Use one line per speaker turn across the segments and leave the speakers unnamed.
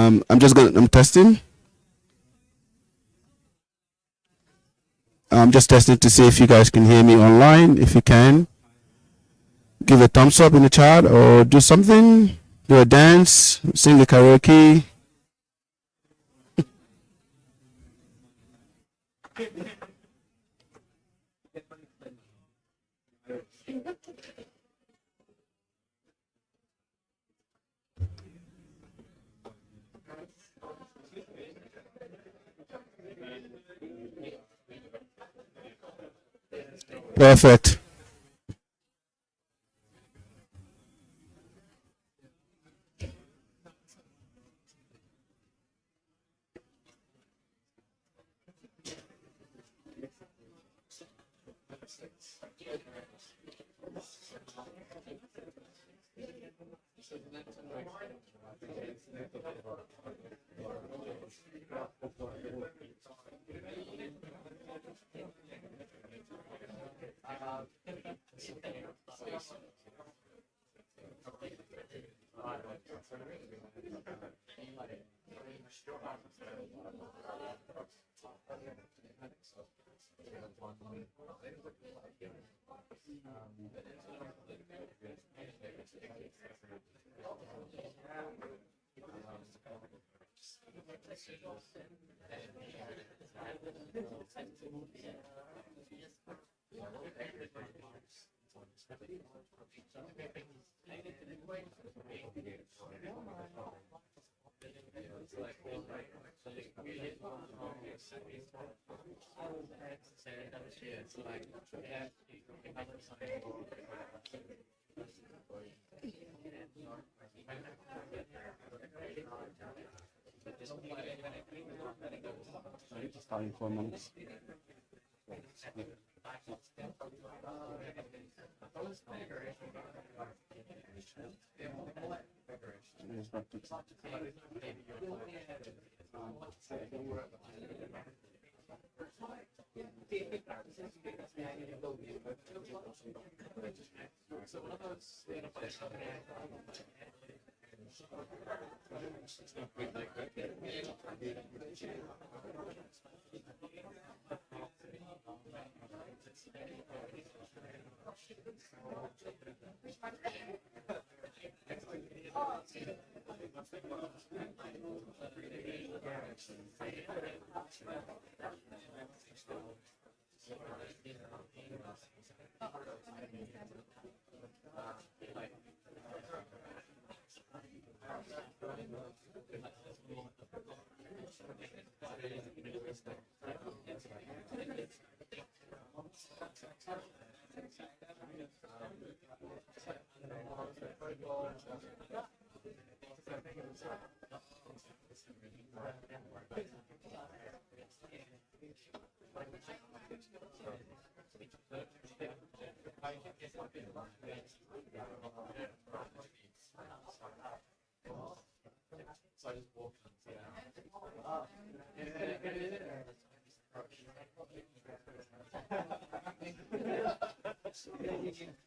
I'm testing. I'm just testing to see if you guys can hear me online. If you can, give a thumbs up in the chat or do something. Do a dance, sing a karaoke. Perfect. Starting 4 minutes.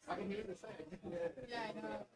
I can hear the same. Yeah, I know.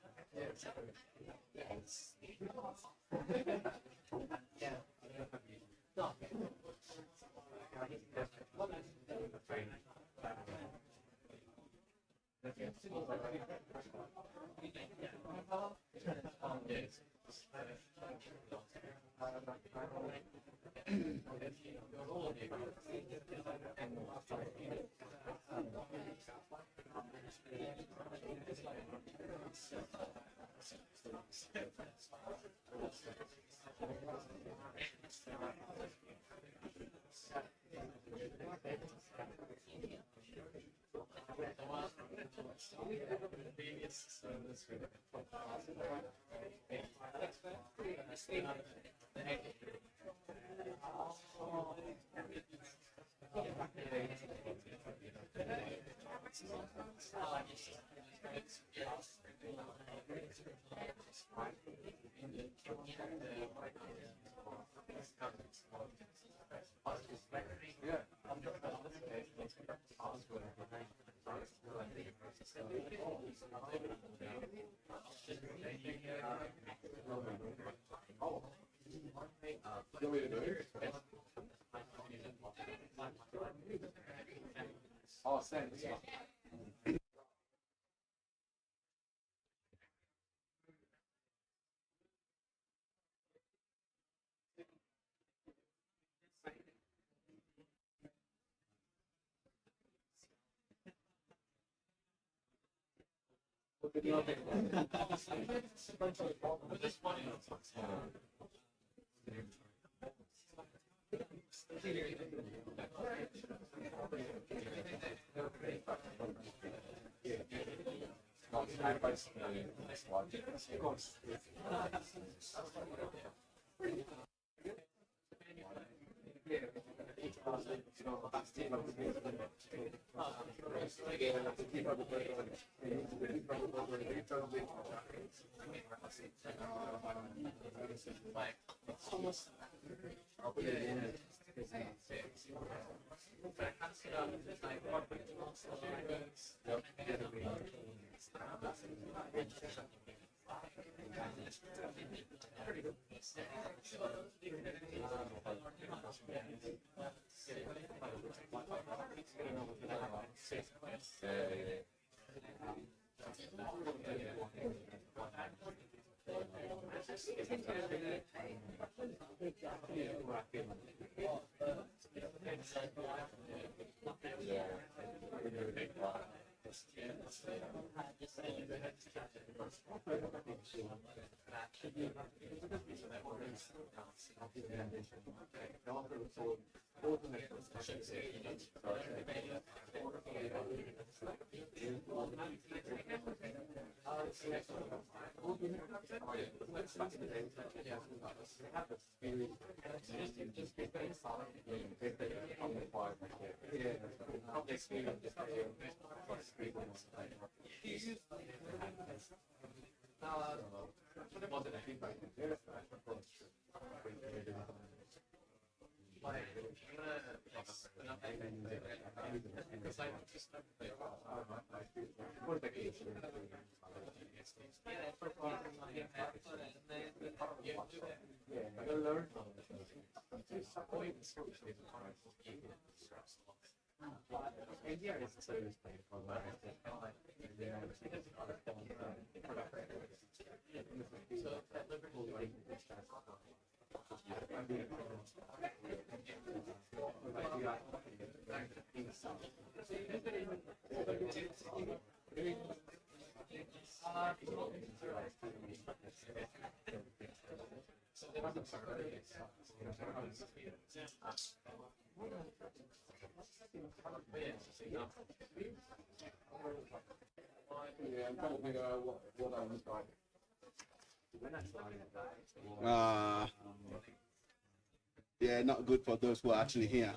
Yeah, not good for those who are actually here.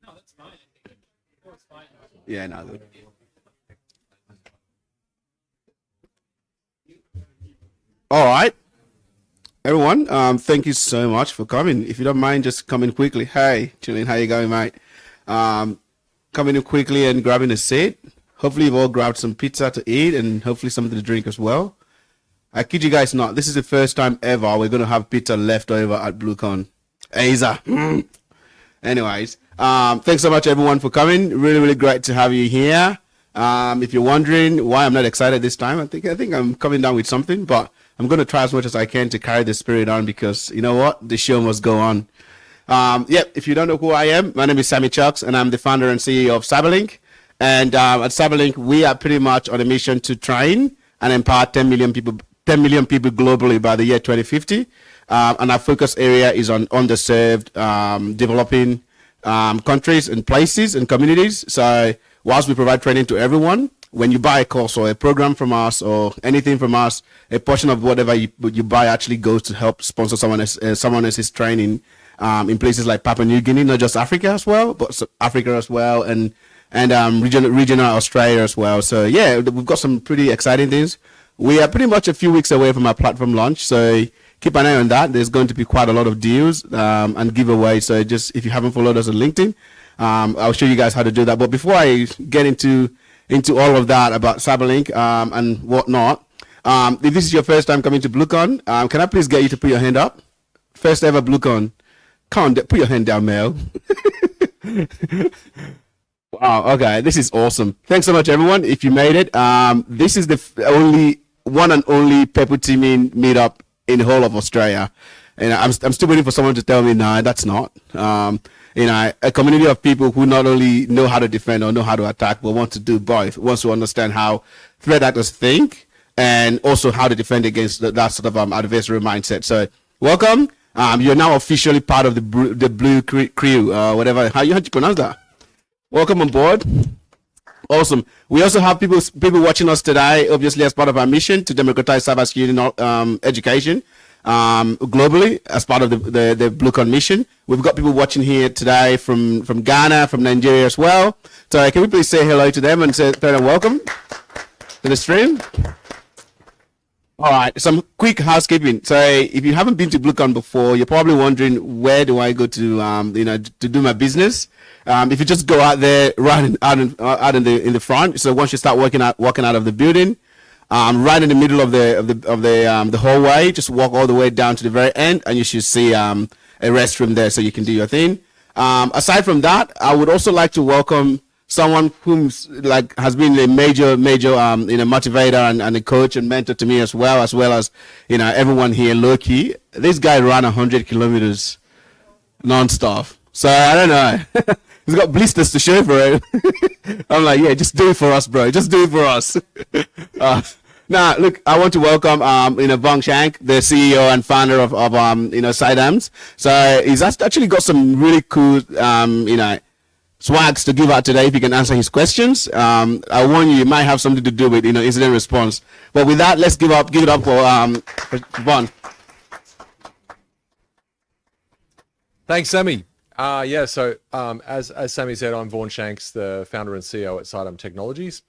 No, that's fine. It's fine.
Yeah, not good. All right, everyone. Thank you so much for coming. If you don't mind, just coming quickly. Hey, chilling. How you going, mate? Coming in quickly and grabbing a seat. Hopefully, you've all grabbed some pizza to eat and hopefully something to drink as well. I kid you guys not. This is the first time ever we're gonna have pizza left over at BlueCon. Aza. Anyways, thanks so much everyone for coming. Really, really great to have you here. If you're wondering why I'm not excited this time, I think I'm coming down with something, but I'm gonna try as much as I can to carry the spirit on because you know what, the show must go on. If you don't know who I am, my name is Sammy Chucks, and I'm the founder and CEO of Cyberlink. And at Cyberlink, we are pretty much on a mission to train and empower 10 million people globally by the year 2050. And our focus area is on underserved, developing countries and places and communities. So whilst we provide training to everyone, when you buy a course or a program from us or anything from us, a portion of whatever you buy actually goes to help sponsor someone else's training in places like Papua New Guinea, not just Africa as well, but Africa as well, and regional Australia as well. So yeah, we've got some pretty exciting things. We are pretty much a few weeks away from our platform launch, so keep an eye on that. There's going to be quite a lot of deals and giveaways. So just if you haven't followed us on LinkedIn, I'll show you guys how to do that. But before I get into all of that about Cyberlink and whatnot, if this is your first time coming to BlueCon, can I please get you to put your hand up? first ever BlueCon. Come on, put your hand down, Mel. Wow. Okay, this is awesome. Thanks so much, everyone. If you made it, this is the only one and only purple teaming meetup in the whole of Australia, and I'm still waiting for someone to tell me, no, that's not. A community of people who not only know how to defend or know how to attack, but want to do both. Wants to understand how threat actors think and also how to defend against that sort of adversarial mindset. So, welcome. You're now officially part of the Blue Crew, whatever. How you pronounce that? Welcome on board. Awesome. We also have people watching us today, obviously as part of our mission to democratize cybersecurity education globally as part of the BlueCon mission. We've got people watching here today from Ghana, from Nigeria as well. So can we please say hello to them and say welcome to the stream? All right, some quick housekeeping. So if you haven't been to BlueCon before, you're probably wondering, where do I go to, to do my business? If you just go out there, right out in the front. So once you start walking out of the building, right in the middle of the hallway, just walk all the way down to the very end, and you should see a restroom there, so you can do your thing. Aside from that, I would also like to welcome someone who's has been a major motivator and a coach and mentor to me as well as everyone here, Loki. This guy ran 100 kilometers non-stop, so I don't know. He's got blisters to show for it. I'm like, yeah, just do it for us, bro. Just do it for us. Now, look, I want to welcome Bong Shank, the CEO and founder of Sidearms. So he's actually got some really cool swags to give out today if you can answer his questions. I warn you, it might have something to do with incident response. But with that, let's give it up for Bon.
Thanks, Sammy. So as Sammy said, I'm Vaughan Shanks, the founder and CEO at Sidearm Technologies.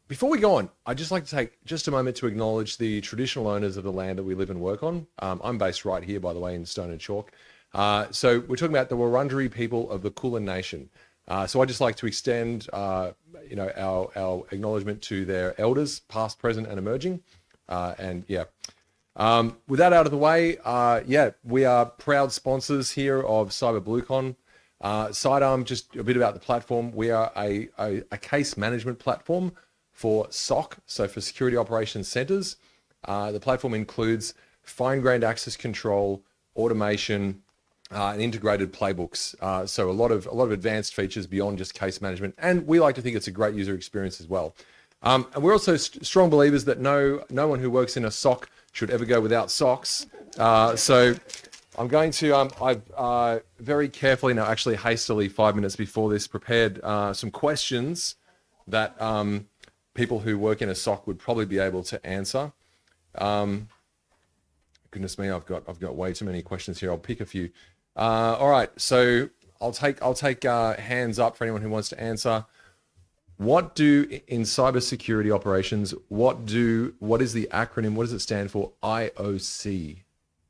Before we go on, I'd just like to take just a moment to acknowledge the traditional owners of the land that we live and work on. I'm based right here, by the way, in Stone and Chalk. So we're talking about the Wurundjeri people of the Kulin Nation. So I'd just like to extend, our acknowledgement to their elders, past, present, and emerging. With that out of the way, we are proud sponsors here of Cyber BlueCon. Sidearm, just a bit about the platform. We are a case management platform for SOC, so for security operations centers. The platform includes fine-grained access control, automation, and integrated playbooks. So a lot of advanced features beyond just case management. And we like to think it's a great user experience as well. And we're also strong believers that no one who works in a SOC should ever go without socks. So I'm going to, I've very carefully, now actually hastily 5 minutes before this, prepared some questions that people who work in a SOC would probably be able to answer. Goodness me, I've got way too many questions here. I'll pick a few. All right, so I'll take hands up for anyone who wants to answer. What do in cybersecurity operations? What is the acronym? What does it stand for? IOC.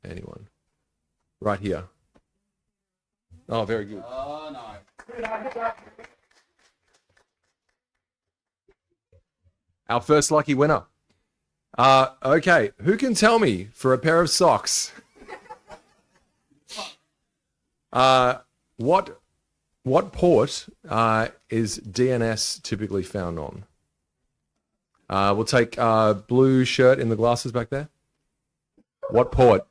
Anyone? Right here. Oh, very good. Oh no. Our first lucky winner. Okay, who can tell me for a pair of socks? What port is DNS typically found on? We'll take blue shirt in the glasses back there. What port?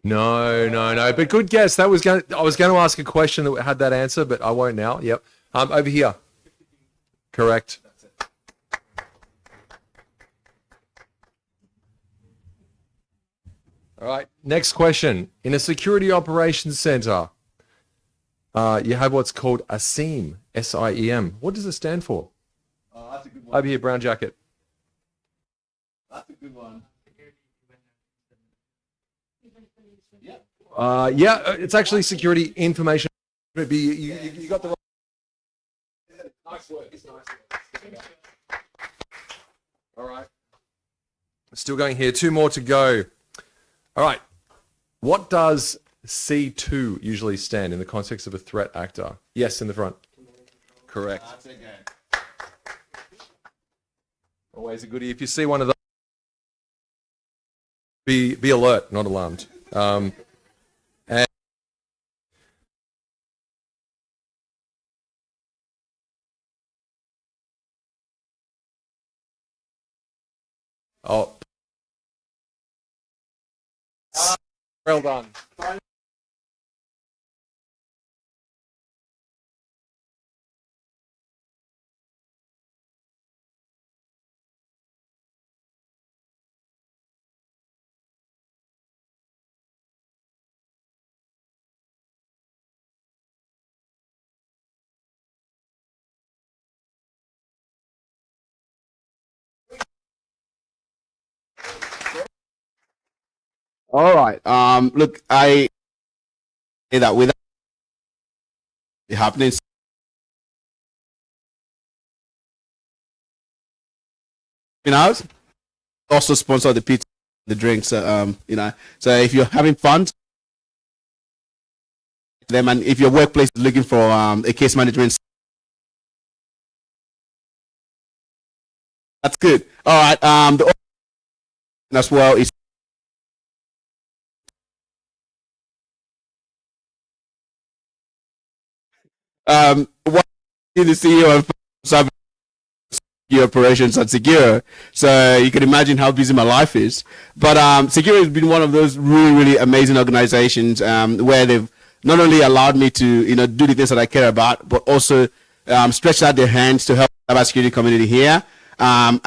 No. But good guess. I was going to ask a question that had that answer, but I won't now. Yep. Over here. Correct. All right. Next question. In a security operations center, you have what's called a SIEM. SIEM. What does it stand for?
Oh, that's a good one.
Over here, brown jacket.
That's a good one.
It's actually security information. Maybe you got the right. Nice work. It's nice work. All right. Still going here. 2 more to go. All right. What does C2 usually stand in the context of a threat actor? Yes, in the front. Correct. Always a goodie. If you see one of those, be alert, not alarmed. And oh, well done.
All right. Look, I say that without it happening, out, also sponsor the pizza, the drinks. So if you're having fun, them, and if your workplace is looking for a case management, that's good. All right. The other thing as well is what the CEO of cyber operations at Secure. So you can imagine how busy my life is. But Secure has been one of those really, really amazing organizations where they've not only allowed me to, do the things that I care about, but also stretched out their hands to help the cybersecurity community here and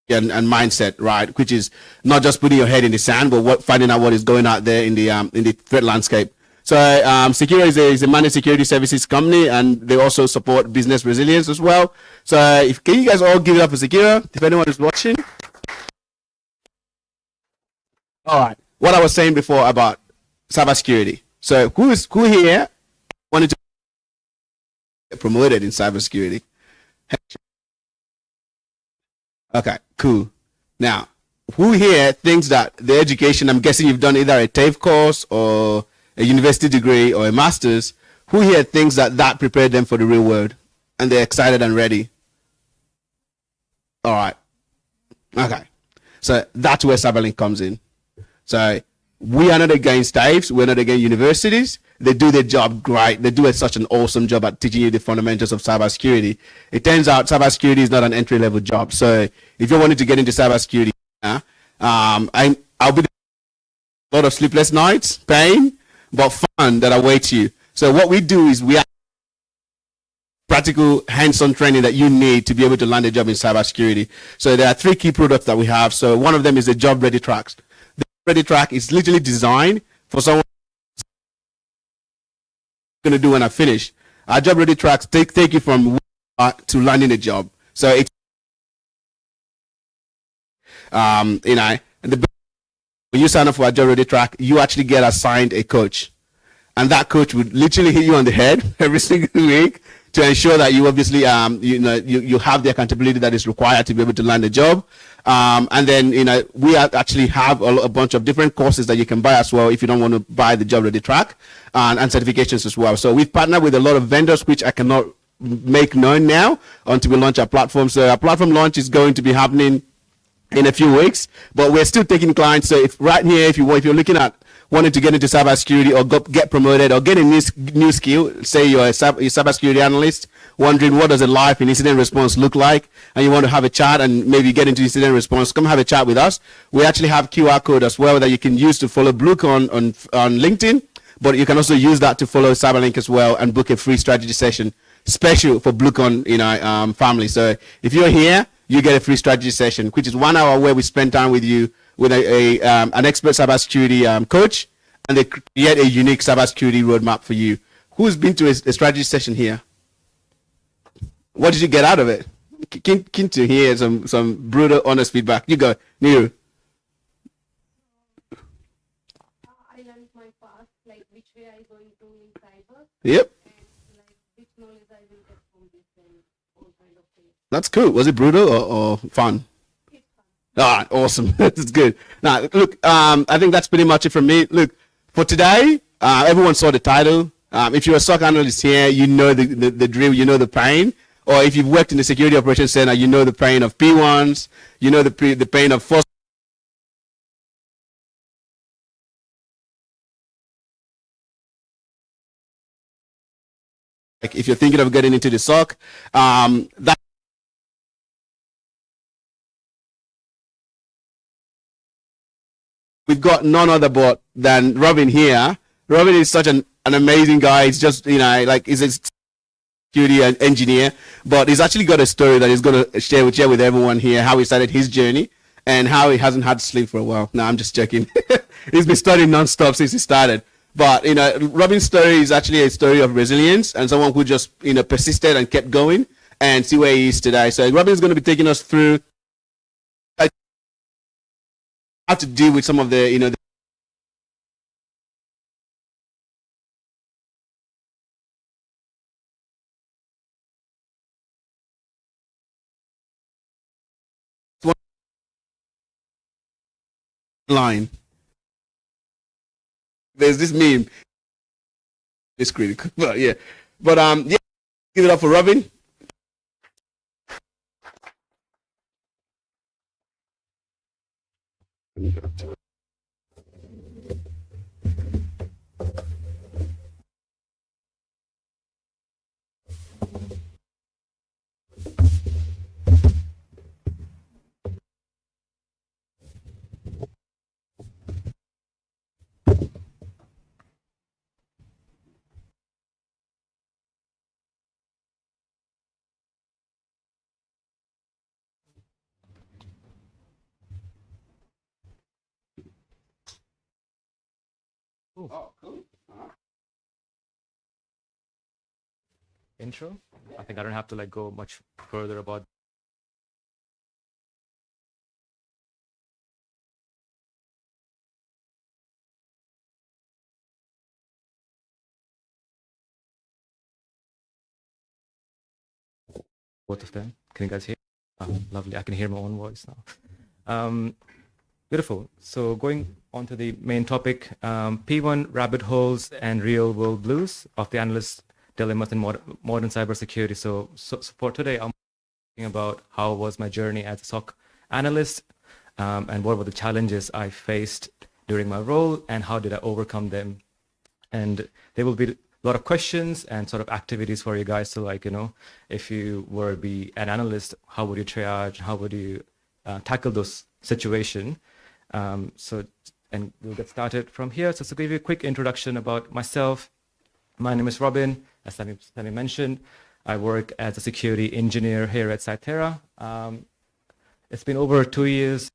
and mindset, right? Which is not just putting your head in the sand, but finding out what is going out there in the threat landscape. So Secure is a managed security services company, and they also support business resilience as well. So can you guys all give it up for Secure, if anyone is watching? All right. What I was saying before about cybersecurity. So who here wanted to get promoted in cybersecurity? Okay, cool. Now, who here thinks that the education, I'm guessing you've done either a TAFE course or a university degree or a master's, who here thinks that prepared them for the real world and they're excited and ready? All right. Okay. So that's where Cyberlink comes in. So we are not against TAFEs. We're not against universities. They do their job great. They do such an awesome job at teaching you the fundamentals of cybersecurity. It turns out cybersecurity is not an entry-level job. So if you're wanting to get into cybersecurity, I'll be a lot of sleepless nights, pain, but fun that awaits you. So what we do is we have practical hands-on training that you need to be able to land a job in cybersecurity. So there are 3 key products that we have. So one of them is the Job Ready Tracks. The Job Ready Track is literally designed for someone going to do when I finish. Our Job Ready Tracks take you from to landing a job. So it's and when you sign up for a Job Ready Track, you actually get assigned a coach, and that coach would literally hit you on the head every single week to ensure that you obviously you have the accountability that is required to be able to land a job. And then we actually have a bunch of different courses that you can buy as well if you don't want to buy the Job Ready Track, and certifications as well. So we've partnered with a lot of vendors which I cannot make known now until we launch our platform. So our platform launch is going to be happening in a few weeks, but we're still taking clients. So if right here, if you're looking at wanting to get into cybersecurity or get promoted or get a new skill, say you're a cybersecurity analyst, wondering what does a live in incident response look like, and you want to have a chat and maybe get into incident response, come have a chat with us. We actually have QR code as well that you can use to follow BlueCon on LinkedIn, but you can also use that to follow Cyberlink as well and book a free strategy session special for BlueCon family. So if you're here, you get a free strategy session, which is 1 hour where we spend time with you with an expert cybersecurity coach, and they create a unique cybersecurity roadmap for you. Who's been to a strategy session here? What did you get out of it? Keen to hear some brutal, honest feedback. You go, Niru.
I learned my path, like which way I going to in cyber.
Yep.
And like which knowledge I will get from this and all kind of things.
That's cool. Was it brutal or fun?
It's fun.
All right, awesome. That's good. Now, look, I think that's pretty much it from me. Look, for today, everyone saw the title. If you're a SOC analyst here, you know the drill, you know the pain or if you've worked in the security operations center, you know the pain of P1s, you know the pain of first. Like if you're thinking of getting into the SOC, that we've got none other but than Robin here. Robin is such an amazing guy. He's just, like he's a security engineer, but he's actually got a story that he's going to share with everyone here, how he started his journey and how he hasn't had sleep for a while. No, I'm just joking. He's been studying nonstop since he started. But, Robin's story is actually a story of resilience and someone who just, persisted and kept going and see where he is today. So Robin's going to be taking us through how to deal with some of the, line. There's this meme. It's critical, but yeah. But yeah, give it up for Robin. Oh, cool.
Intro. I think I don't have to like go much further about. Both of them. Can you guys hear? Oh, lovely. I can hear my own voice now. Beautiful. So going on to the main topic, P1 rabbit holes and real world blues of the analyst dilemmas in modern cybersecurity. So for today, I'm talking about how was my journey as a SOC analyst and what were the challenges I faced during my role and how did I overcome them. And there will be a lot of questions and sort of activities for you guys. So like, if you were to be an analyst, how would you triage? How would you tackle those situations? And we'll get started from here. So to give you a quick introduction about myself, my name is Robin. As Sammy mentioned, I work as a security engineer here at Cythera. It's been over 2 years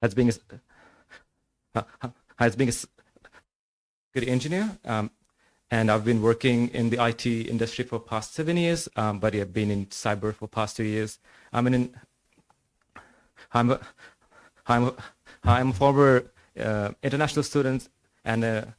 as being a security engineer, and I've been working in the IT industry for past 7 years, but I've been in cyber for past 2 years. I'm a former international student and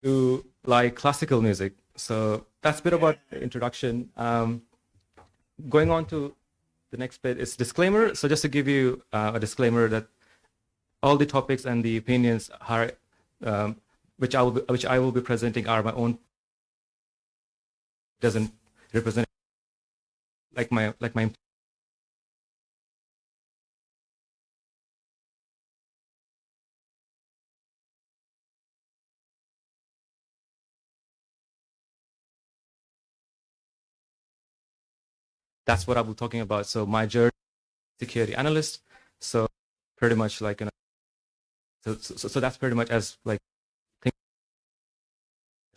to like classical music. So that's a bit about the introduction. Going on to the next bit is disclaimer. So just to give you a disclaimer that all the topics and the opinions are, which I will be presenting are my own. Doesn't represent like my. That's what I will be talking about. So my journey, security analyst. So pretty much like so that's pretty much as like think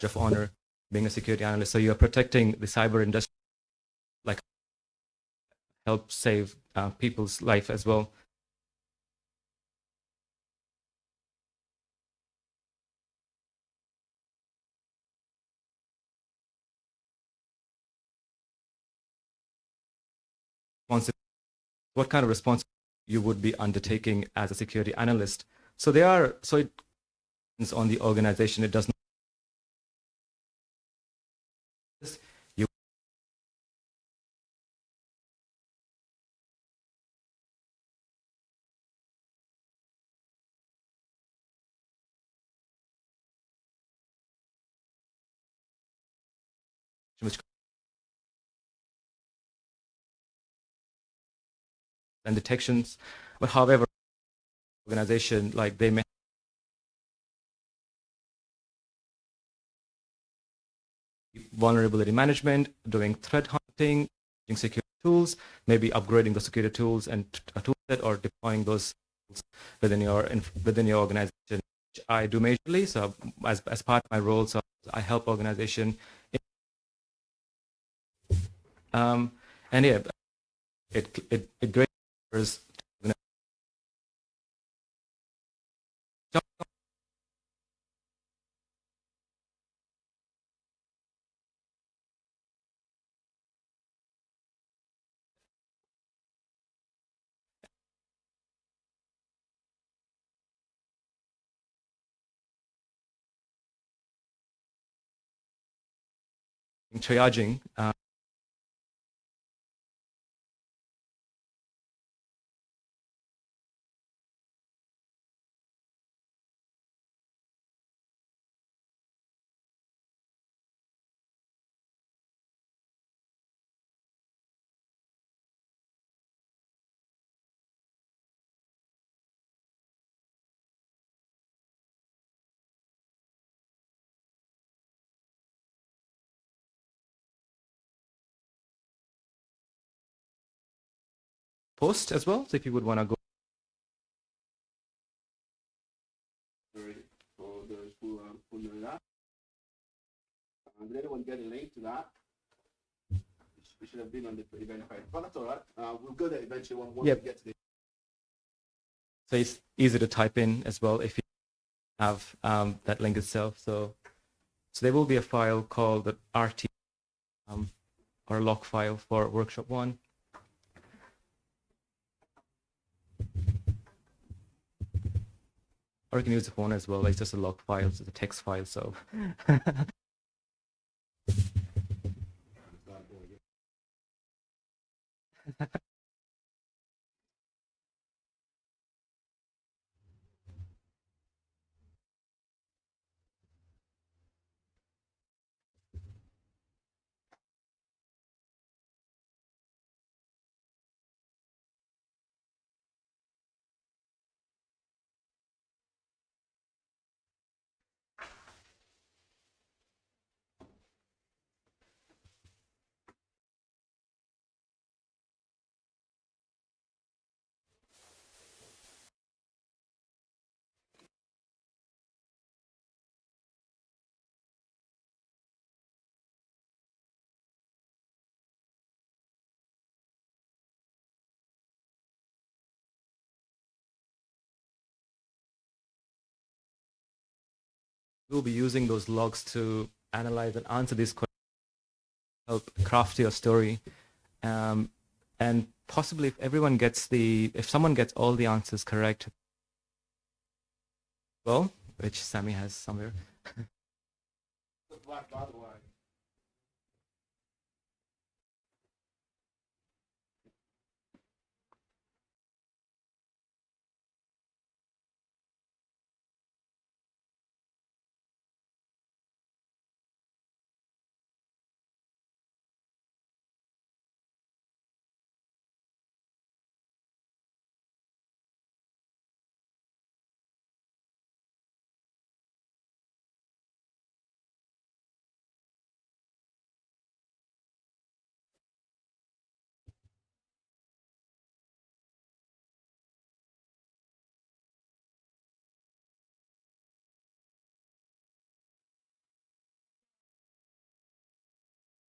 of honor being a security analyst. So you're protecting the cyber industry, like help save people's life as well. what kind of response you would be undertaking as a security analyst. So it depends on the organization. It does not. You which and detections, but however, organization like they may vulnerability management, doing threat hunting, using security tools, maybe upgrading the security tools and a tool set or deploying those tools within your organization, which I do majorly. So as part of my role, so I help organization. And yeah, it greatly covers triaging. Post as well. So if you would want to go.
For those who know that. Did anyone get a link to that? It should have been on the event page, but that's all right. We'll go there eventually once we get to the.
So it's easy to type in as well if you have that link itself. So there will be a file called the RT or a log file for workshop 1. Or you can use the phone as well. It's just a log file, it's a text file. So we'll be using those logs to analyze and answer these questions, help craft your story. And possibly if someone gets all the answers correct, well, which Sammy has somewhere.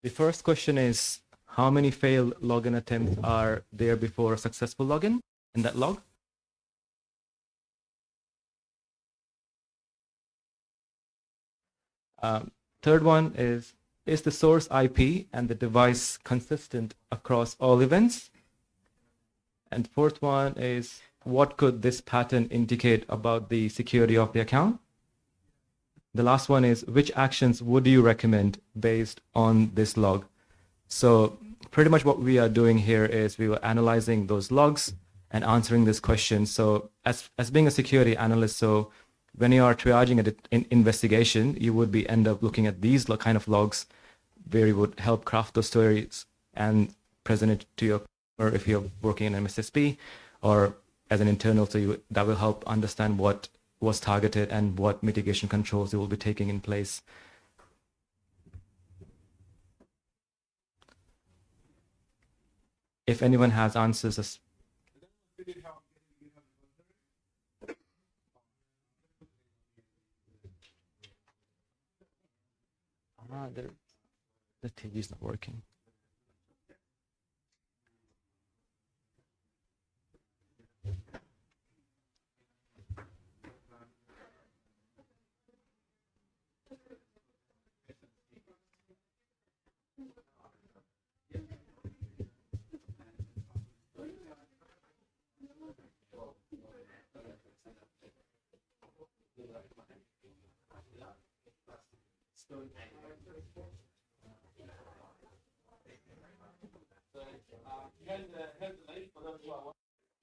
The first question is, how many failed login attempts are there before a successful login in that log? Third one is the source IP and the device consistent across all events? And fourth one is, what could this pattern indicate about the security of the account? The last one is, which actions would you recommend based on this log? So pretty much what we are doing here is we were analyzing those logs and answering this question. So as being a security analyst, so when you are triaging an investigation, you would be end up looking at these kind of logs where you would help craft those stories and present it to your, or if you're working in MSSP or as an internal, so that will help understand what was targeted and what mitigation controls you will be taking in place. If anyone has answers, the TV is not working.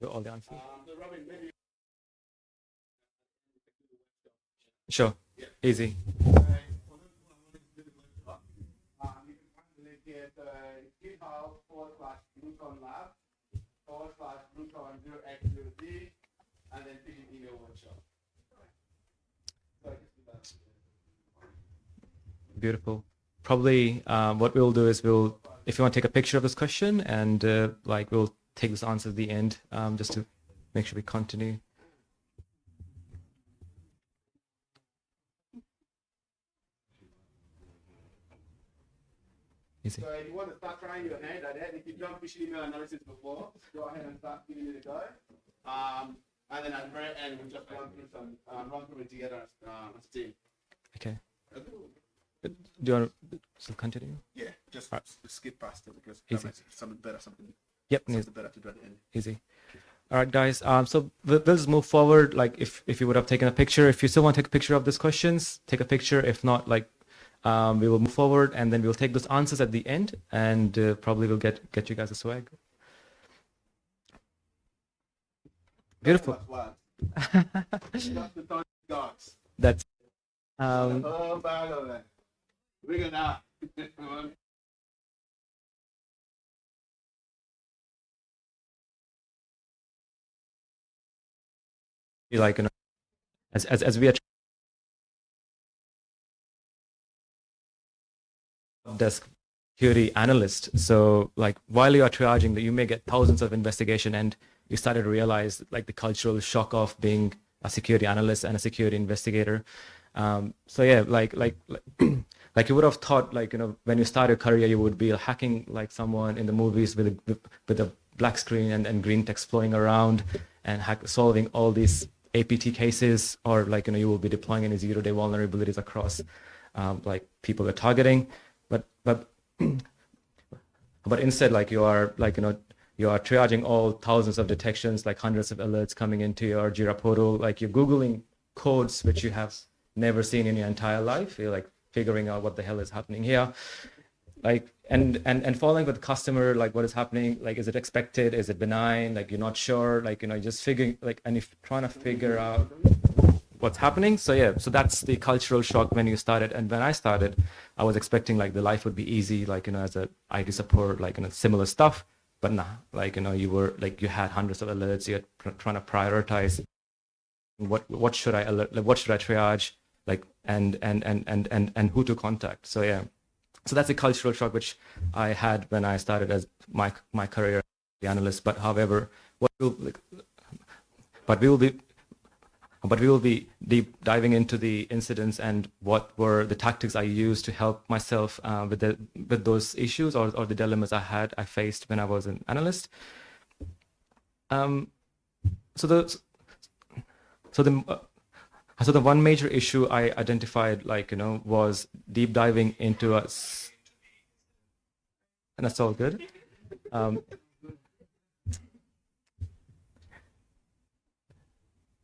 All the answers. Sure. Easy.
BlueCon lab /BlueCon 0x0D and then phishing email workshop.
Beautiful. Probably what we'll do is if you want to take a picture of this question, and we'll take this answer at the end, just to make sure we continue. Easy.
So if you want to start trying your hand at it, if you've done phishing email analysis before, go ahead and start giving it a go. And then at the very end, we'll just run through it together as a team.
Okay. Do you want to still continue?
Yeah, just skip past it because something better, something better to do at the end. Easy.
All right, guys. So we'll just move forward. Like if you would have taken a picture, if you still want to take a picture of these questions, take a picture. If not, we will move forward, and then we'll take those answers at the end, and probably we'll get you guys a swag. Beautiful. That's
We're gonna
like, as we are desk security analyst, so like while you are triaging that, you may get thousands of investigation, and you started to realize like the cultural shock of being a security analyst and a security investigator. So yeah, like you would have thought, when you start your career, you would be hacking like someone in the movies with a black screen and green text flowing around, and solving all these APT cases, or you will be deploying any zero-day vulnerabilities across people you're targeting. But instead, you are triaging all thousands of detections, like hundreds of alerts coming into your Jira portal. Like you're Googling codes which you have never seen in your entire life. You're figuring out what the hell is happening here. And following with the customer, what is happening, is it expected? Is it benign? You're not sure, just figuring, and if trying to figure out what's happening. So yeah, so that's the cultural shock when you started. And when I started, I was expecting the life would be easy, as a IT support, similar stuff. But nah, you had hundreds of alerts. You're trying to prioritize what should I alert, what should I triage, and who to contact. So yeah, so that's a cultural shock which I had when I started as my career as the analyst. But however, we will be deep diving into the incidents and what were the tactics I used to help myself with those issues or the dilemmas I faced when I was an analyst. So the one major issue I identified, was deep diving into us, and that's all good.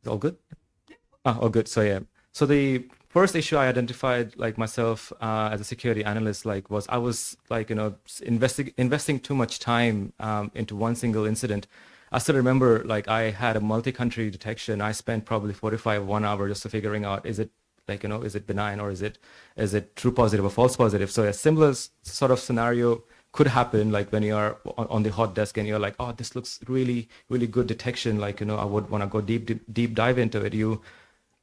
All good? All good. So yeah. So the first issue I identified, like myself as a security analyst, like was I was like investing too much time into one single incident. I still remember like I had a multi-country detection. I spent probably 45 1 hour just to figuring out is it is it benign or is it true positive or false positive. So a similar sort of scenario could happen like when you are on the hot desk and you're like, oh, this looks really good detection, like I would want to go deep dive into it. You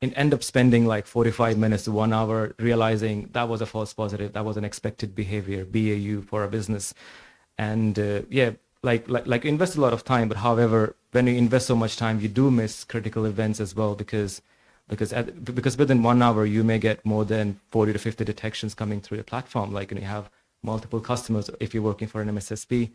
end up spending like 45 minutes to 1 hour realizing that was a false positive, that was an expected behavior, BAU for a business. And like you invest a lot of time, but however, when you invest so much time, you do miss critical events as well because within 1 hour you may get more than 40 to 50 detections coming through your platform. Like you have multiple customers if you're working for an MSSP.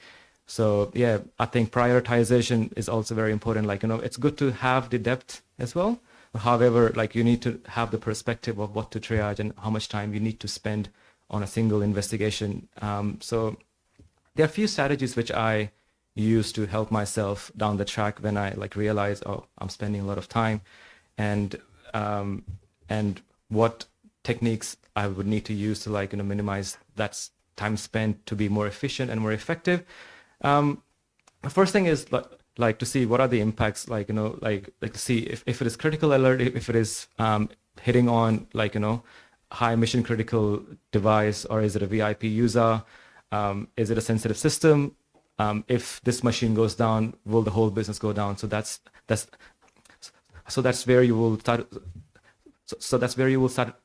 So yeah, I think prioritization is also very important. Like it's good to have the depth as well. However, like you need to have the perspective of what to triage and how much time you need to spend on a single investigation. So there are a few strategies which I use to help myself down the track when I like realize, oh, I'm spending a lot of time, and what techniques I would need to use to like minimize that time spent to be more efficient and more effective. The first thing is like to see what are the impacts, like like to see if it is critical alert, if it is hitting on like high mission critical device, or is it a VIP user, is it a sensitive system, if this machine goes down, will the whole business go down? So that's where you will start. So that's where you will start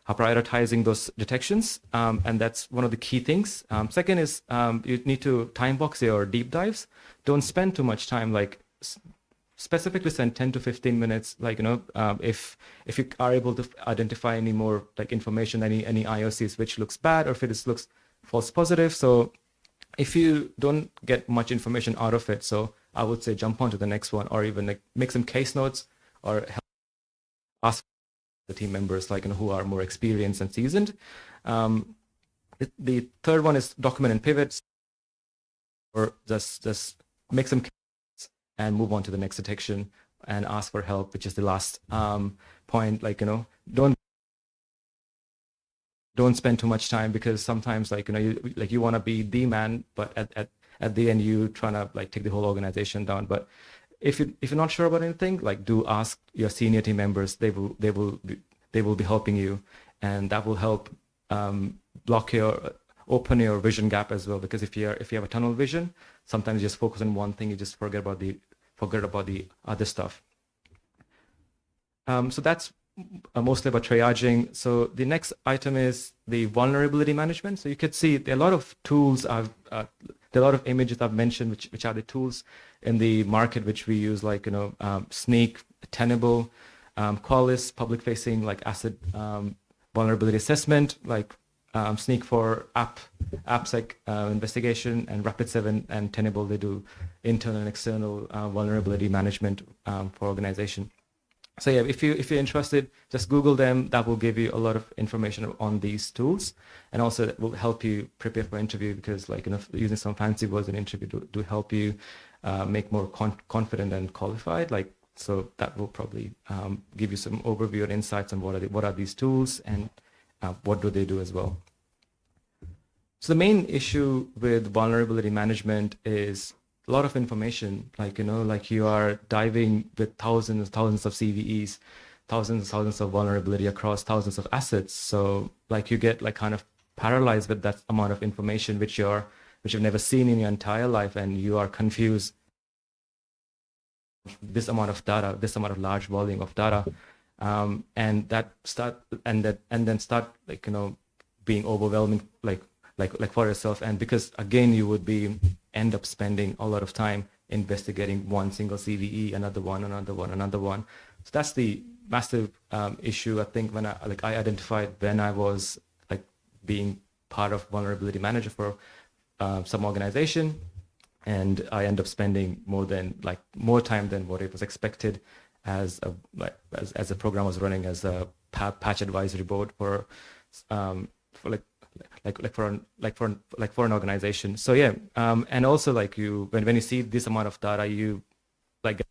prioritizing those detections, and that's one of the key things. Second is you need to time box your deep dives. Don't spend too much time, like specifically spend 10 to 15 minutes, like if you are able to identify any more like information, any IOCs which looks bad, or if it looks false positive. So if you don't get much information out of it, so I would say jump on to the next one, or even like make some case notes, or help ask the team members like who are more experienced and seasoned. The third one is document and pivot, or just make some cases and move on to the next detection and ask for help, which is the last point. Like don't spend too much time, because sometimes like you want to be the man, but at the end you trying to like take the whole organization down. But if you're not sure about anything, like do ask your senior team members. They will be helping you, and that will help open your vision gap as well. Because if you have a tunnel vision, sometimes you just focus on one thing, you just forget about the other stuff. So that's mostly about triaging. So the next item is the vulnerability management. So you could see there are a lot of tools there are a lot of images I've mentioned, which are the tools in the market which we use, like Sneak, Tenable, Qualys, public-facing like asset vulnerability assessment, like Sneak for AppSec investigation, and Rapid7 and Tenable, they do internal and external vulnerability management for organization. So yeah, if you're interested, just Google them. That will give you a lot of information on these tools, and also that will help you prepare for interview, because like using some fancy words in interview do help you make more confident and qualified. Like so that will probably give you some overview and insights on what are these tools, and what do they do as well. So the main issue with vulnerability management is a lot of information, like like you are diving with thousands of CVEs, thousands of vulnerability across thousands of assets. So like you get like kind of paralyzed with that amount of information which you've never seen in your entire life, and you are confused. This amount of data, this amount of large volume of data, and then start like being overwhelming, like for yourself. And because again you would be end up spending a lot of time investigating one single CVE, another one. So that's the massive issue, I think, when I identified when I was like being part of vulnerability manager for some organization, and I end up spending more time than what it was expected as a program was running as a patch advisory board for an organization. So yeah, and also like when you see this amount of data, you like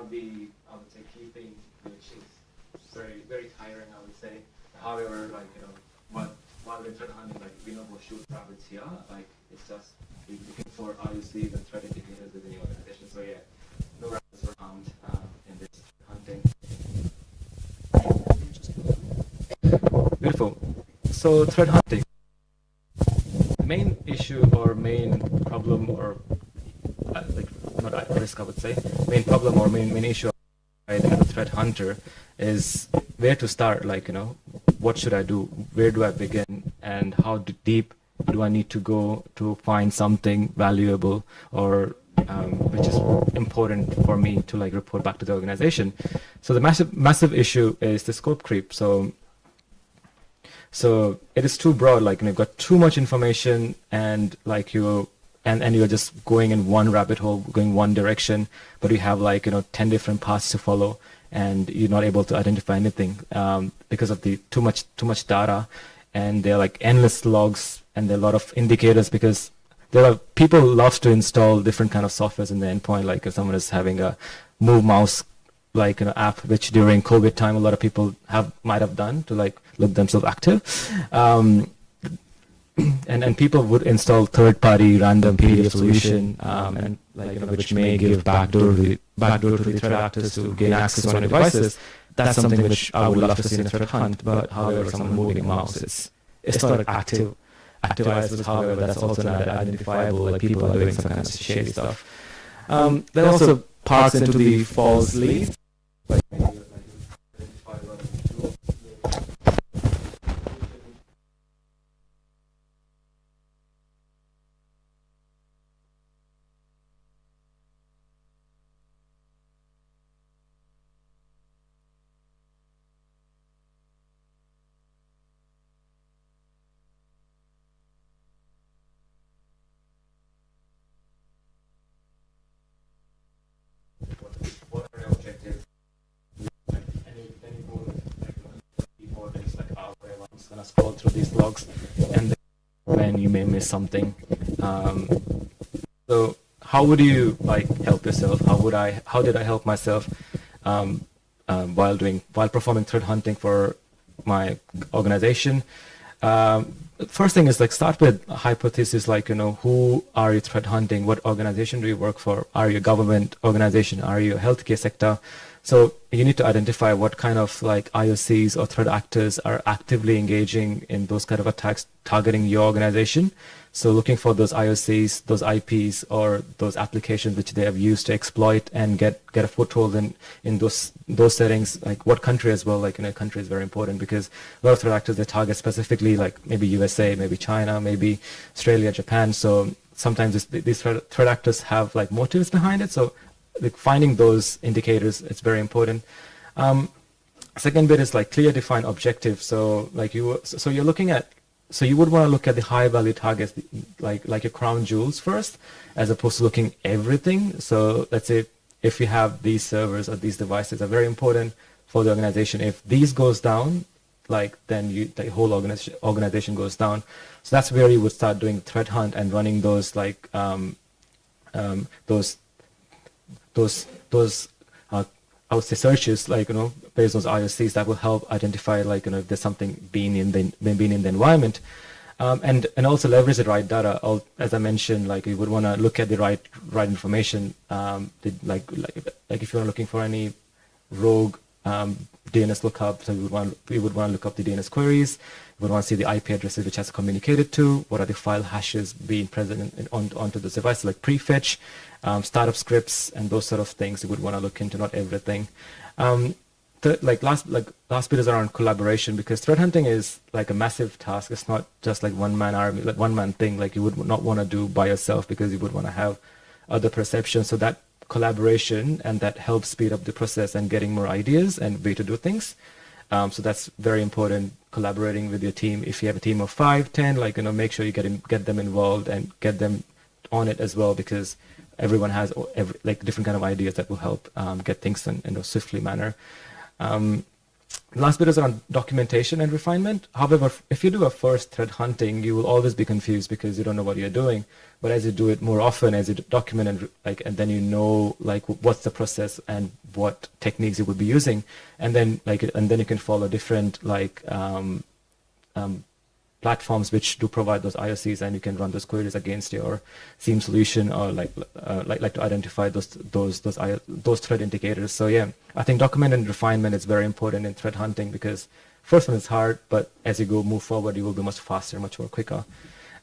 of the, I would say, key thing, which is very, very tiring, I would say. However, like, you know, while we're threat hunting, like, we know how to shoot rabbits here. Like, it's just looking for IOCs and threat indicators within the organization. So yeah, no rabbits were harmed in this hunting. Beautiful. So threat hunting. The main issue or main problem or like not at risk, I would say, main problem or main issue as a threat hunter is where to start. Like, you know, what should I do? Where do I begin? And how deep do I need to go to find something valuable or which is important for me to like report back to the organization? So the massive issue is the scope creep. So it is too broad. Like, you know, you've got too much information and like you're just going in one rabbit hole, going one direction, but you have like, you know, 10 different paths to follow, and you're not able to identify anything because of the too much data, and they're like endless logs, and there are a lot of indicators because there are people love to install different kind of softwares in the endpoint. Like if someone is having a move mouse like an app, which during COVID time a lot of people might have done to like look themselves active. And people would install third-party random PDF solution, and like, you know, which may give backdoor to the threat actors to gain access on devices. That's something which I would love to see in a threat hunt. But however, someone moving a mouse, it's not active ISOs. However, that's also not identifiable. Like people are doing some kind of shady stuff. There are also parts into the false leads. Like, what are your objectives? Like any goal, like before there's like halfway, I'm just gonna scroll through these logs, and then when you may miss something. So how would you like help yourself? How did I help myself while performing threat hunting for my organization? First thing is like start with a hypothesis, like, you know, who are you threat hunting? What organization do you work for? Are you a government organization? Are you a healthcare sector? So you need to identify what kind of like IOCs or threat actors are actively engaging in those kind of attacks targeting your organization. So looking for those IOCs, those IPs, or those applications which they have used to exploit and get a foothold in those settings. Like what country as well. Like, you know, country is very important because a lot of threat actors, they target specifically like maybe USA, maybe China, maybe Australia, Japan. So sometimes these threat actors have like motives behind it. So like finding those indicators, it's very important. Second bit is like clear defined objective. So like you're looking at, so you would want to look at the high value targets, like your crown jewels first, as opposed to looking everything. So let's say if you have these servers or these devices are very important for the organization. If these goes down, like then the whole organization goes down. So that's where you would start doing threat hunt and running those like I would say searches, like, you know, based on those IOCs that will help identify, like, you know, if there's something being in the environment, and also leverage the right data. As I mentioned, like you would want to look at the right information. Like if you're looking for any rogue DNS lookup, so we would want to look up the DNS queries. We would want to see the IP addresses which has communicated to. What are the file hashes being present onto this device, like prefetch, startup scripts, and those sort of things. You would want to look into, not everything. Last bit is around collaboration, because threat hunting is like a massive task. It's not just like one man army, like one man thing. Like you would not want to do by yourself, because you would want to have other perceptions. So that collaboration, and that helps speed up the process and getting more ideas and way to do things. So that's very important, collaborating with your team. If you have a team of 5, 10, like, you know, make sure you get them involved and get them on it as well, because everyone has like different kind of ideas that will help get things done in a swiftly manner. Last bit is on documentation and refinement. However, if you do a first threat hunting, you will always be confused because you don't know what you're doing. But as you do it more often, as you document and then you know what's the process and what techniques you would be using, and then you can follow different platforms which do provide those IOCs, and you can run those queries against your SIEM solution, or to identify those threat indicators. So yeah, I think document and refinement is very important in threat hunting, because first one is hard, but as you move forward, you will be much faster, much more quicker.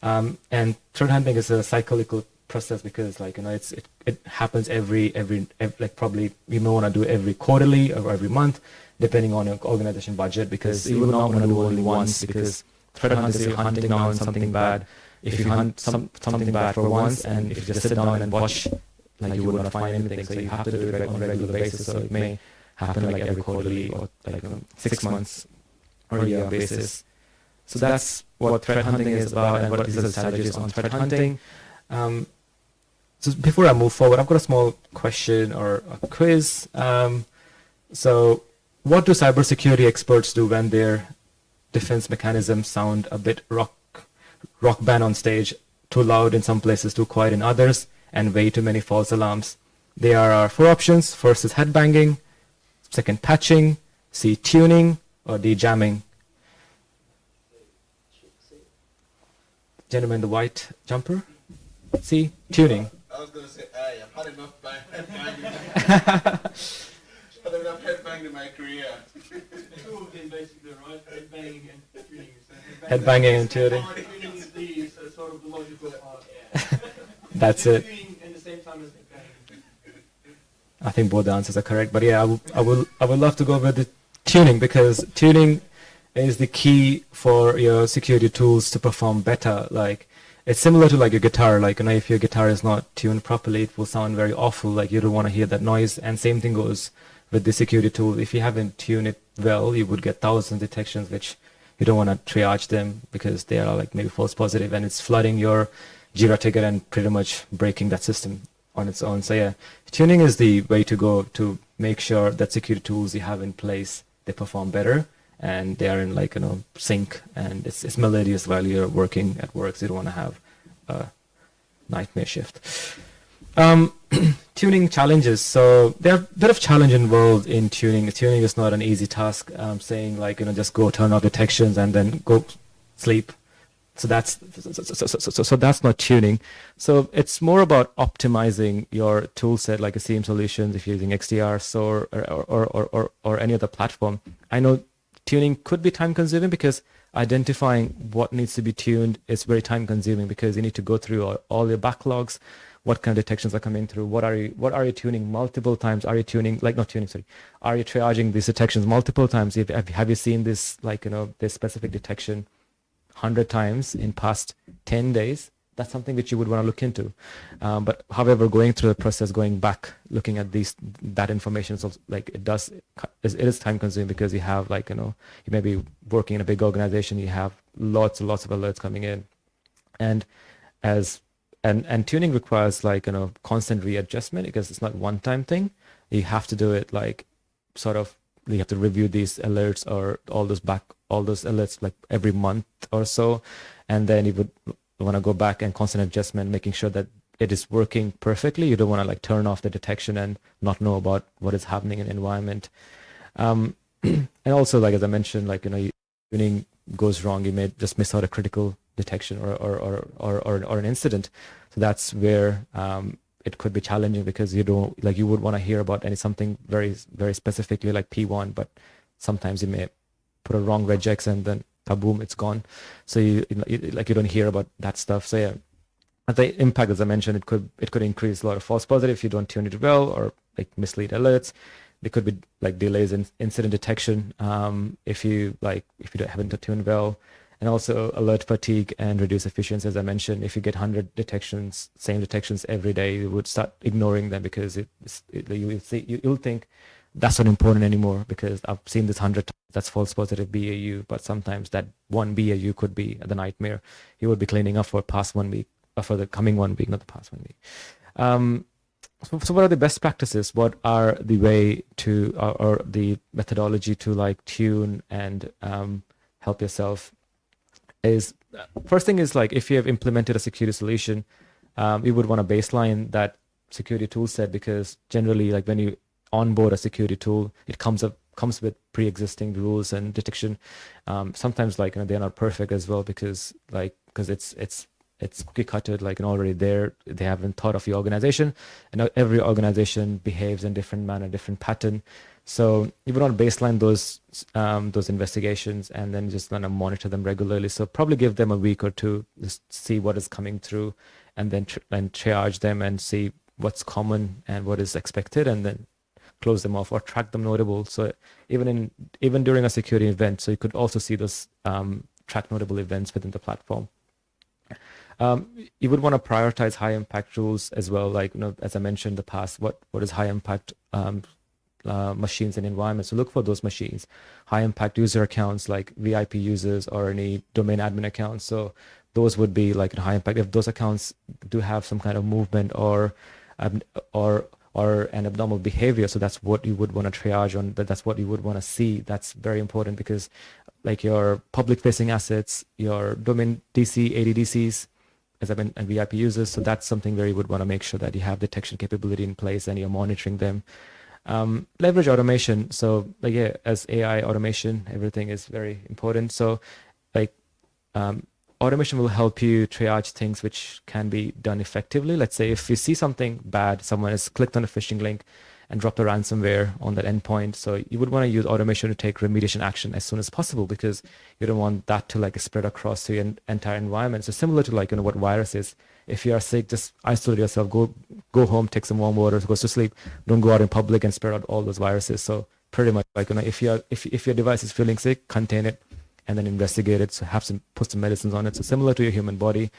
And threat hunting is a cyclical process, because it happens every probably you may want to do every quarterly or every month, depending on your organization budget, because you will not want to do only once, because threat hunt is you're hunting down something bad. If you hunt something bad for once, and if you just sit down and watch, you would not find anything. So you have to do it on a regular basis. So it may happen every quarterly, or 6 months or a year basis. So that's what threat hunting is about, and what these are the strategies on threat hunting. So before I move forward, I've got a small question or a quiz. So what do cybersecurity experts do when their defense mechanisms sound a bit rock band on stage, too loud in some places, too quiet in others, and way too many false alarms? There are 4 options. First is headbanging, second patching, C, tuning, or D, jamming. Gentleman in the white jumper. C, tuning.
I was going to say, hey, I've had enough headbanging. I've had enough headbanging in my career.
Two of them basically, right? Headbanging and tuning. So
Headbanging and tuning.
Tuning is the sort of the logical part.
That's it.
Tuning at the same time as headbanging.
I think both the answers are correct, but yeah, I would love to go with the tuning, because tuning is the key for your security tools to perform better. It's similar to your guitar. If your guitar is not tuned properly, it will sound very awful. You don't want to hear that noise. And same thing goes with the security tool. If you haven't tuned it well, you would get thousands of detections, which you don't want to triage them, because they are maybe false positive, and it's flooding your Jira ticket and pretty much breaking that system on its own. So yeah, tuning is the way to go to make sure that security tools you have in place, they perform better, and they are in sync, and it's melodious while you're working at work, so you don't want to have a nightmare shift. Tuning challenges. So there are a bit of challenge involved in tuning. Tuning is not an easy task. Saying just go turn off detections and then go sleep. So that's not tuning. So it's more about optimizing your tool set, like a SIEM solutions, if you're using XDR, SOAR, or any other platform. I know tuning could be time consuming, because identifying what needs to be tuned is very time consuming, because you need to go through all your backlogs, what kind of detections are coming through, what are you tuning multiple times? Are you tuning, are you triaging these detections multiple times? Have you seen this, this specific detection 100 times in past 10 days? That's something which you would want to look into. But however, going through the process, going back, looking at that information, so it is time consuming, because you have you may be working in a big organization, you have lots and lots of alerts coming in, and tuning requires constant readjustment, because it's not one time thing. You have to do it you have to review these alerts, or all those alerts every month or so, and then you would want to go back and constant adjustment, making sure that it is working perfectly. You don't want to turn off the detection and not know about what is happening in the environment. And also, as I mentioned, tuning goes wrong, you may just miss out a critical detection or an incident. So that's where it could be challenging, because you don't you would want to hear about something very, very specifically like P1, but sometimes you may put a wrong regex and then kaboom, it's gone. So you don't hear about that stuff. So yeah, the impact, as I mentioned, it could increase a lot of false positive if you don't tune it well, or mislead alerts. There could be delays in incident detection if you haven't tuned well, and also alert fatigue and reduce efficiency. As I mentioned, if you get 100 same detections every day, you would start ignoring them, because you'll think that's not important anymore, because I've seen this 100 times. That's false positive BAU, but sometimes that one BAU could be the nightmare. You would be cleaning up for past 1 week, or for the coming 1 week, not the past 1 week. So what are the best practices? What are the way to, or the methodology to like tune and help yourself? Is first thing is like if you have implemented a security solution, you would want to baseline that security tool set, because generally like when you onboard a security tool, it comes with pre-existing rules and detection. Sometimes like they're not perfect as well, because it's cookie cuttered, like already there. They haven't thought of your organization, and every organization behaves in different manner, different pattern. So you would want to baseline those investigations and then just kind of monitor them regularly. So probably give them a week or two, just see what is coming through, and then triage them and see what's common and what is expected, and then close them off or track them notable. So even during a security event, so you could also see those track notable events within the platform. You would want to prioritize high impact rules as well. Like, as I mentioned in the past, what is high impact machines and environments. So look for those machines, high impact user accounts like VIP users or any domain admin accounts. So those would be like high impact. If those accounts do have some kind of movement or an abnormal behavior, so that's what you would want to triage on. That's what you would want to see. That's very important, because like your public facing assets, your domain DC, ADDCs, as I meant, and VIP users. So that's something where you would want to make sure that you have detection capability in place and you're monitoring them. Leverage automation. So like, yeah, as AI automation, everything is very important. So like automation will help you triage things which can be done effectively. Let's say if you see something bad, someone has clicked on a phishing link and dropped a ransomware on that endpoint. So you would want to use automation to take remediation action as soon as possible, because you don't want that to like spread across to your entire environment. So similar to like, what virus is. If you are sick, just isolate yourself, go home, take some warm water, go to sleep. Don't go out in public and spread out all those viruses. So pretty much like, if your device is feeling sick, contain it and then investigate it. So put some medicines on it. So similar to your human body,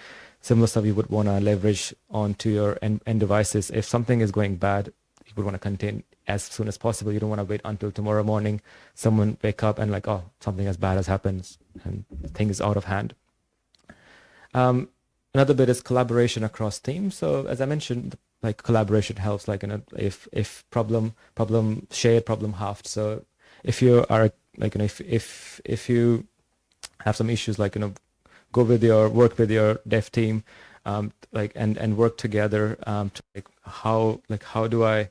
similar stuff you would want to leverage onto your end devices. If something is going bad, you would want to contain as soon as possible. You don't want to wait until tomorrow morning, someone wake up and like, oh, something as bad has happened and thing is out of hand. Another bit is collaboration across teams. So as I mentioned, like collaboration helps, like, if problem shared, problem halved. So if you are like, if you have some issues, like, work with your dev team, and work together, to how do I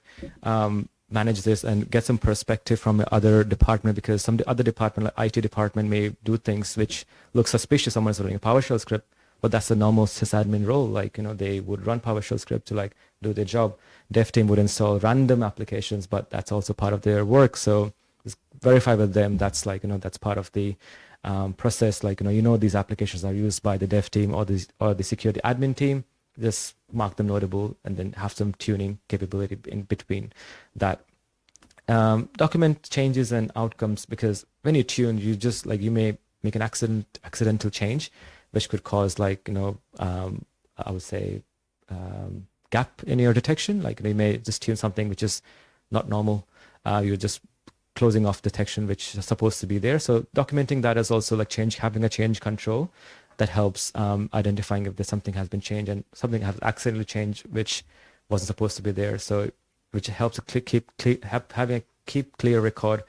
manage this and get some perspective from the other department, because some other department, like IT department, may do things which look suspicious. Someone's running a PowerShell script, but that's a normal sysadmin role. Like, they would run PowerShell script to like do their job. Dev team would install random applications, but that's also part of their work. So just verify with them. That's like, that's part of the process. Like, these applications are used by the dev team or the security admin team. Just mark them notable and then have some tuning capability in between that. Document changes and outcomes, because when you tune, you just like, you may make an accidental change, which could cause like, I would say, gap in your detection. Like they may just tune something which is not normal. You're just closing off detection which is supposed to be there. So documenting that is also like having a change control that helps identifying if there's something has been changed and something has accidentally changed which wasn't supposed to be there. So which helps to having a keep clear record,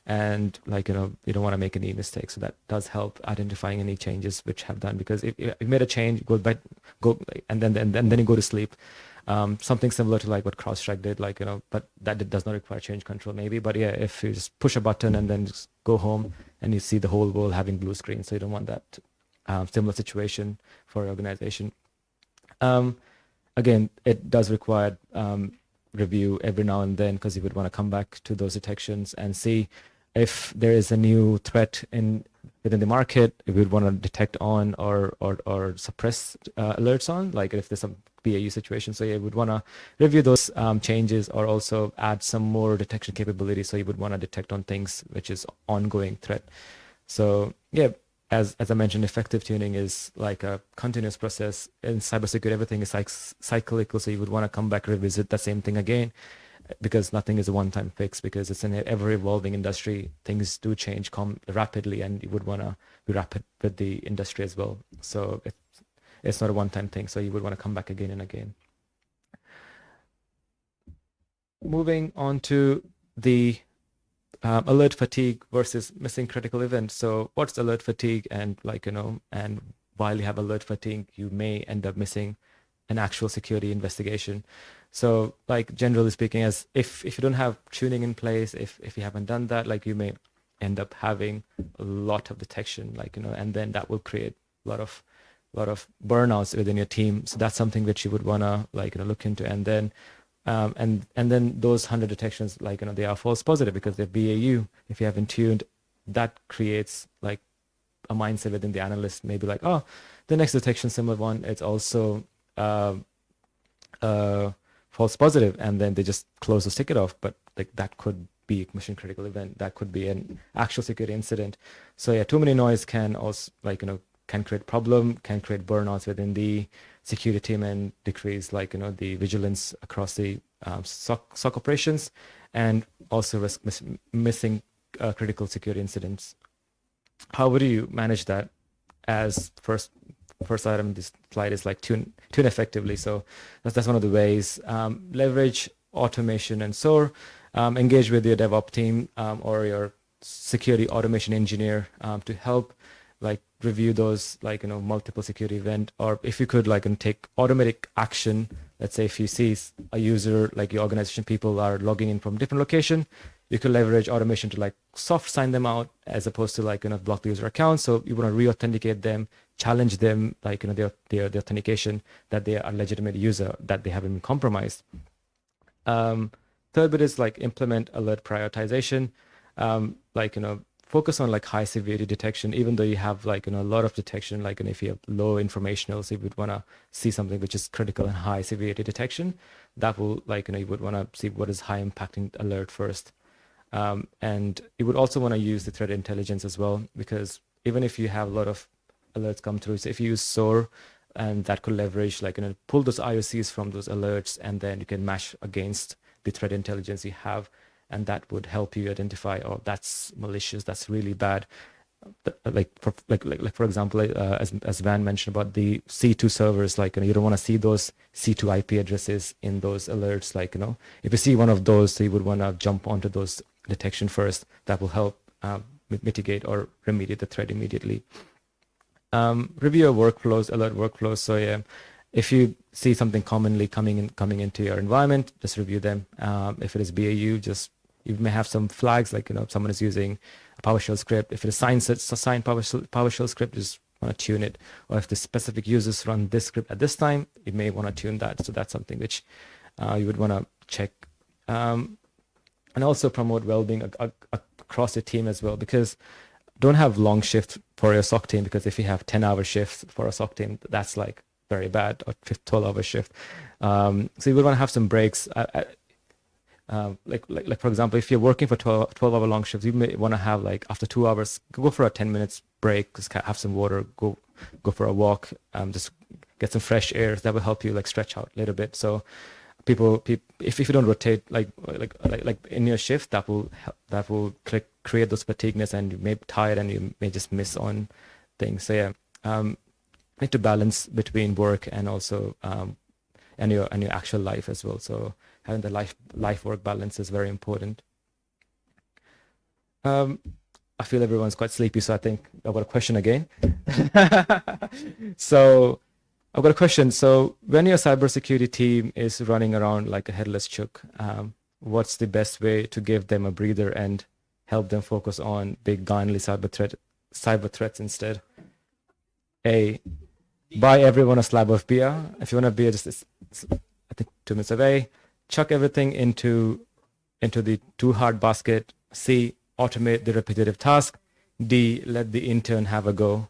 and like, you don't want to make any mistakes. So that does help identifying any changes which have done, because if you made a change, and then you go to sleep. Something similar to like what CrowdStrike did, like, but that does not require change control maybe. But yeah, if you just push a button and then just go home and you see the whole world having blue screen, so you don't want that similar situation for your organization. Again, it does require review every now and then, because you would want to come back to those detections and see if there is a new threat within the market. If we would want to detect on or suppress alerts on, like if there's some BAU situation. So you would want to review those changes, or also add some more detection capability. So you would want to detect on things which is ongoing threat. So yeah, as I mentioned, effective tuning is like a continuous process. In cybersecurity, everything is like cyclical. So you would want to come back, revisit the same thing again, because nothing is a one-time fix, because it's an ever-evolving industry. Things do change rapidly, and you would want to be rapid with the industry as well. So it's not a one-time thing. So you would want to come back again and again. moving on to the alert fatigue versus missing critical events. So what's alert fatigue? And and while you have alert fatigue, you may end up missing an actual security investigation. So generally speaking, as if you don't have tuning in place, if you haven't done that, you may end up having a lot of detection, and then that will create a lot of burnouts within your team. So that's something that you would want to look into. And then and then those 100 detections, they are false positive because they're BAU. If you haven't tuned, that creates a mindset within the analyst, maybe oh, the next detection, similar one, it's also false positive, and then they just close the ticket off. But that could be a mission critical event, that could be an actual security incident. So yeah, too many noise can also can create problem, can create burnouts within the security team, and decrease the vigilance across the SOC operations, and also risk missing critical security incidents. How would you manage that? As first item in this slide is tune effectively. So that's one of the ways. Leverage automation and SOAR. Engage with your DevOps team or your security automation engineer to help review those multiple security event, or if you could take automatic action. Let's say if you see a user, your organization people are logging in from different location, you could leverage automation to soft sign them out, as opposed to block the user account. So you want to re-authenticate them, challenge them, their authentication that they are a legitimate user, that they haven't been compromised. Third bit is implement alert prioritization. Focus on high severity detection, even though you have a lot of detection. And if you have low informationals, you would want to see something which is critical and high severity detection. That will you would want to see what is high impacting alert first. And you would also want to use the threat intelligence as well, because even if you have a lot of alerts come through, so if you use SOAR, and that could leverage pull those IOCs from those alerts, and then you can match against the threat intelligence you have, and that would help you identify, oh, that's malicious, that's really bad. For example, as Van mentioned about the C2 servers, you don't want to see those C2 IP addresses in those alerts. If you see one of those, so you would want to jump onto those detection first. That will help mitigate or remediate the threat immediately. Review your workflows, alert workflows. So yeah, if you see something commonly coming into your environment, just review them. If it is BAU, you may have some flags, if someone is using a PowerShell script. If it is signed PowerShell script, just want to tune it. Or if the specific users run this script at this time, you may want to tune that. So that's something which you would want to check. And also promote well-being across your team as well, because don't have long shifts for your SOC team, because if you have 10-hour shifts for a SOC team, that's very bad, or 12-hour shift. So you would want to have some breaks. For example, if you're working for 12-hour long shifts, you may want to have after 2 hours, go for a 10 minutes break, just have some water, go for a walk, just get some fresh air. That will help you stretch out a little bit. So people if you don't rotate like in your shift, that will create those fatigueness, and you may be tired and you may just miss on things. So yeah, need to balance between work and also and your actual life as well. So having the life work balance is very important. I feel everyone's quite sleepy, so I think I've got a question again. So I've got a question. So when your cybersecurity team is running around like a headless chook, what's the best way to give them a breather and help them focus on big gnarly cyber threats instead? A, buy everyone a slab of beer. If you want a beer, just I think 2 minutes away. Chuck everything into the too hard basket. C, automate the repetitive task. D, let the intern have a go.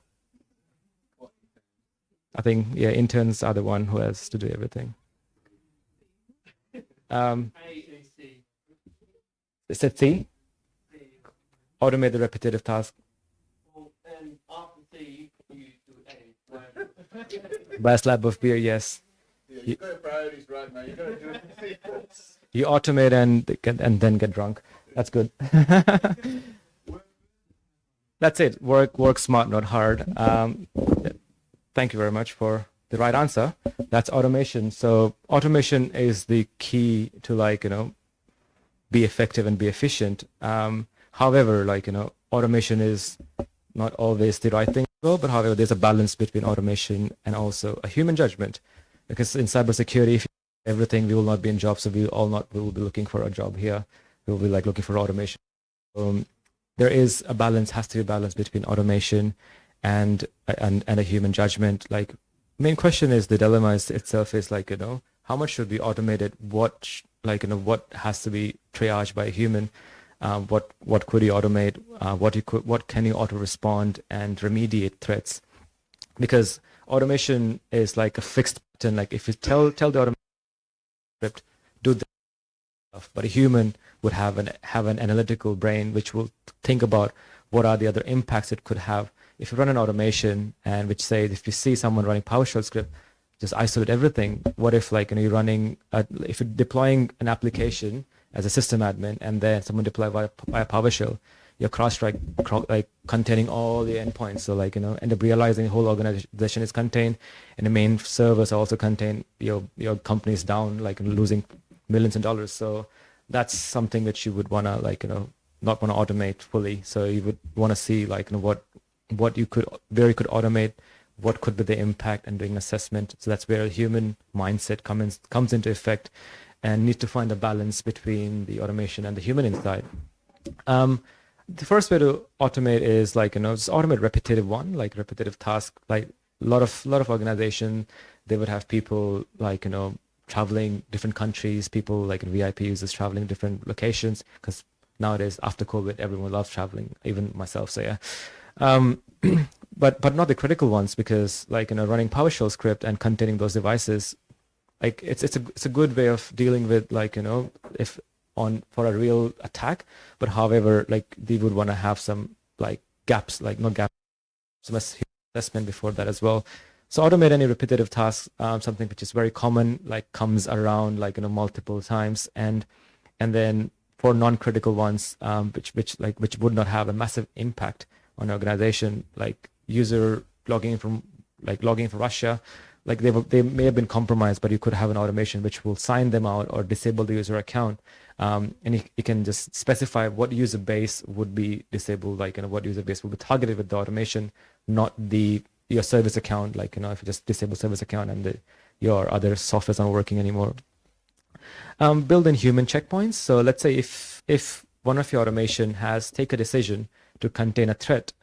I think, yeah, interns are the one who has to do everything. Is it C? Automate the repetitive task.
And after C, you do A.
Buy a slab of beer, yes.
Yeah, you've got your priorities right, man. You've got to do it in sequence.
You automate and then get drunk. That's good. That's it. Work smart, not hard. Thank you very much for the right answer. That's automation. So automation is the key to be effective and be efficient. However, like, automation is not always the right thing to go, but however, there's a balance between automation and also a human judgment. Because in cybersecurity, if everything, we will not be in jobs, so we will be looking for a job here. We will be like looking for automation. There is a balance, has to be a balance between automation and a human judgment. Like, main question is, the dilemma itself is like, how much should be automated? What what has to be triaged by a human? What could you automate? What can you auto respond and remediate threats? Because automation is like a fixed pattern. Like, if you tell the automation script, do this stuff, but a human would have an analytical brain which will think about what are the other impacts it could have. If you run an automation and which say, if you see someone running PowerShell script, just isolate everything. What if if you're deploying an application as a system admin and then someone deploy via PowerShell, your CrowdStrike containing all the endpoints. So end up realizing the whole organization is contained, and the main servers are also contained. Your company is down, losing millions of dollars. So that's something which you would wanna not wanna automate fully. So you would wanna see where you could automate, what could be the impact, and doing an assessment. So that's where a human mindset comes into effect, and need to find a balance between the automation and the human inside. The first way to automate is just automate repetitive repetitive task. Like, a lot of organization, they would have people traveling different countries, people VIP users traveling different locations, because nowadays after COVID, everyone loves traveling, even myself. So yeah. But not the critical ones, because running PowerShell script and containing those devices, it's a good way of dealing with if for a real attack. But however, they would want to have some gaps, not gaps, some assessment before that as well. So automate any repetitive tasks, something which is very common, comes around multiple times, and then for non-critical ones, which would not have a massive impact on an organization, like user logging from Russia, they may have been compromised, but you could have an automation which will sign them out or disable the user account, and you can just specify what user base would be disabled, what user base will be targeted with the automation, not your service account. If you just disable service account and your other softwares aren't working anymore. Build in human checkpoints. So let's say if one of your automation has take a decision to contain a threat,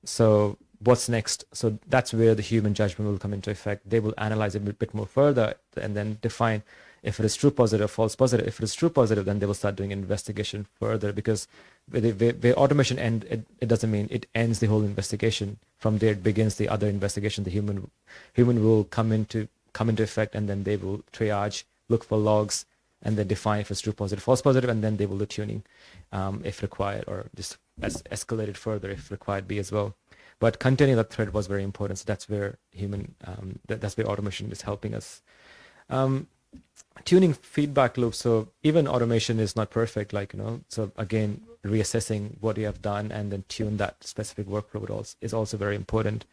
so what's next? So that's where the human judgment will come into effect. They will analyze it a bit more further and then define if it is true positive, false positive. If it is true positive, then they will start doing an investigation further, because the automation end, it doesn't mean it ends the whole investigation. From there it begins the other investigation. The human will come into effect, and then they will triage, look for logs, and then define if it's true positive, false positive, and then they will do tuning if required, or just escalate it further if required be as well. But containing that threat was very important. So that's where that's where automation is helping us. Tuning feedback loops. So even automation is not perfect, so again, reassessing what you have done and then tune that specific workflow is also very important.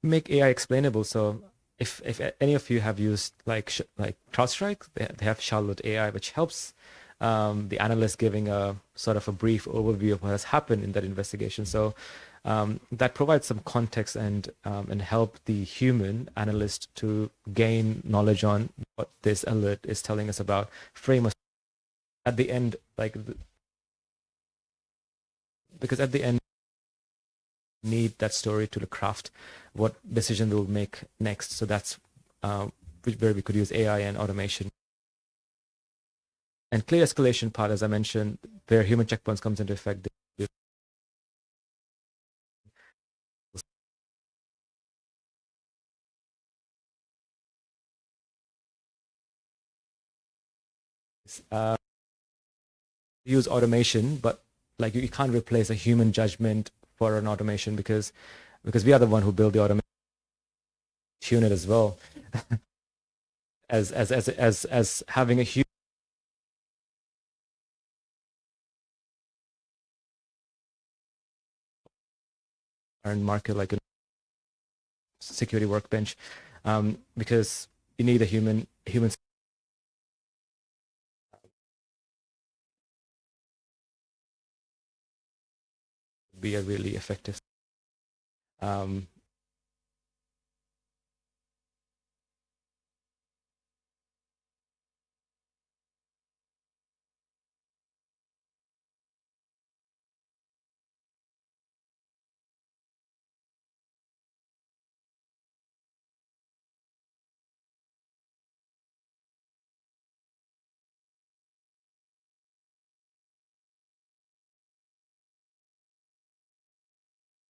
Make AI explainable. So if any of you have used CrowdStrike, they have Charlotte AI, which helps the analyst giving a sort of a brief overview of what has happened in that investigation. So that provides some context and help the human analyst to gain knowledge on what this alert is telling us about. Frame us at the end, because at the end, need that story to craft what decision we'll make next. So that's where we could use AI and automation. And clear escalation part, as I mentioned, where human checkpoints comes into effect. Use automation, but you can't replace a human judgment for an automation, because we are the one who build the automation, tune it as well. as having a human market, like a security workbench, because you need a human be a really effective. Um,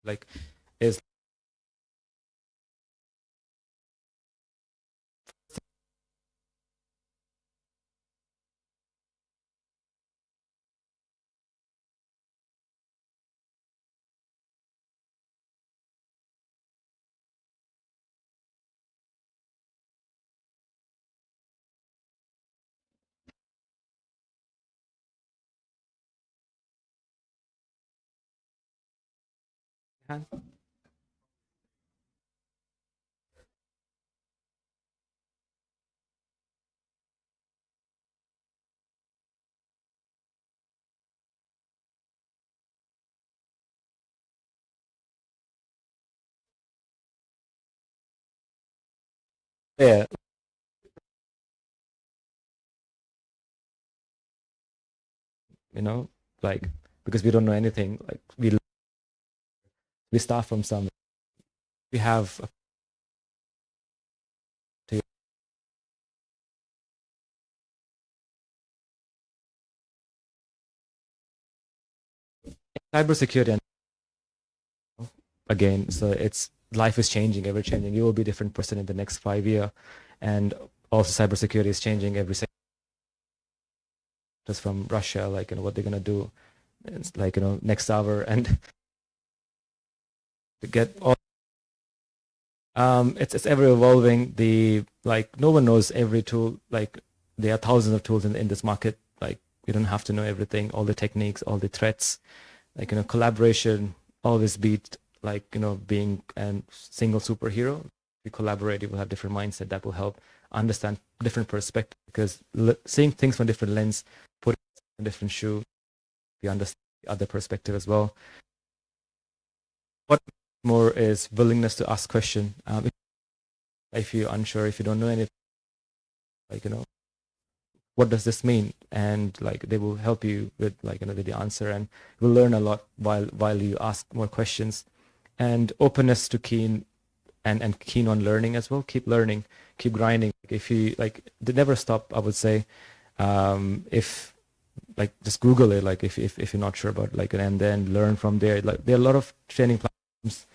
like is yeah, you know, like because we don't know anything, like we start from some, we have cybersecurity and again, so it's life is changing, ever changing. You will be a different person in the next 5 years, and also cybersecurity is changing every second. Just from Russia, like what they're gonna do, it's like next hour and to get all. It's ever evolving. The like no one knows every tool. Like there are thousands of tools in this market. Like you don't have to know everything, all the techniques, all the threats. Like collaboration always beat like being a single superhero. If you collaborate, you will have different mindset that will help understand different perspective, because seeing things from different lens, put in a different shoe, you understand the other perspective as well. What more is willingness to ask question. If you're unsure, if you don't know anything, like what does this mean, and like they will help you with like with the answer, and you'll learn a lot while you ask more questions. And openness to keen and keen on learning as well. Keep learning, keep grinding. If you like, they never stop, I would say. If like just Google it, like if you're not sure about like, and then learn from there. Like there are a lot of training platforms.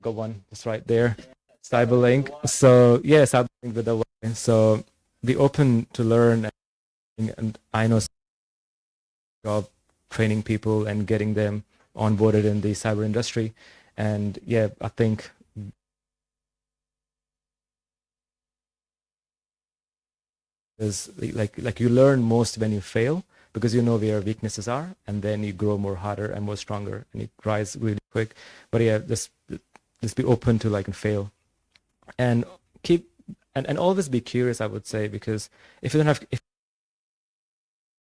Got one just right there, Cyberlink. So yeah, Cyberlink with the Y. So be open to learn, and I know job training people and getting them onboarded in the cyber industry. And yeah, I think is like you learn most when you fail, because you know where your weaknesses are, and then you grow more harder and more stronger, and you rise really quick. But yeah, just be open to like and fail, and keep and always be curious, I would say, because if you don't have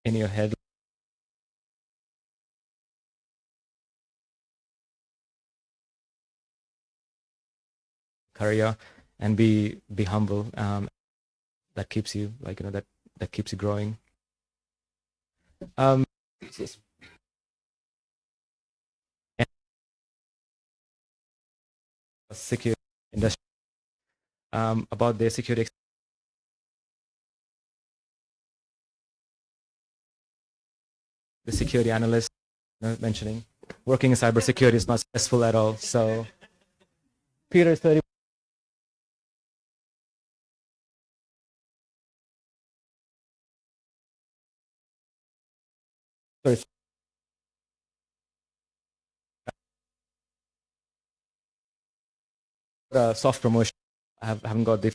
in your head career, and be humble, that keeps you like that keeps you growing. Security industry, about their security. The security analyst mentioning working in cybersecurity is not stressful at all. So Peter is 30. Soft promotion. I haven't got the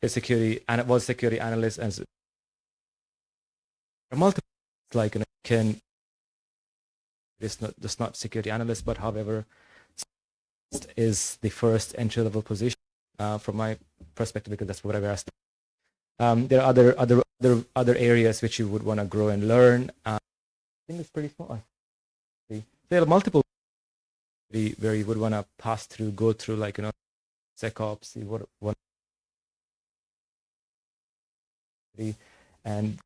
security, and it was security analyst, and multiple like can it's not just not security analyst, but however is the first entry level position from my perspective, because that's what I've asked. There are other there are other areas which you would want to grow and learn. I think it's pretty small. There are multiple where you would want to pass through, go through, like, SecOps, you would want and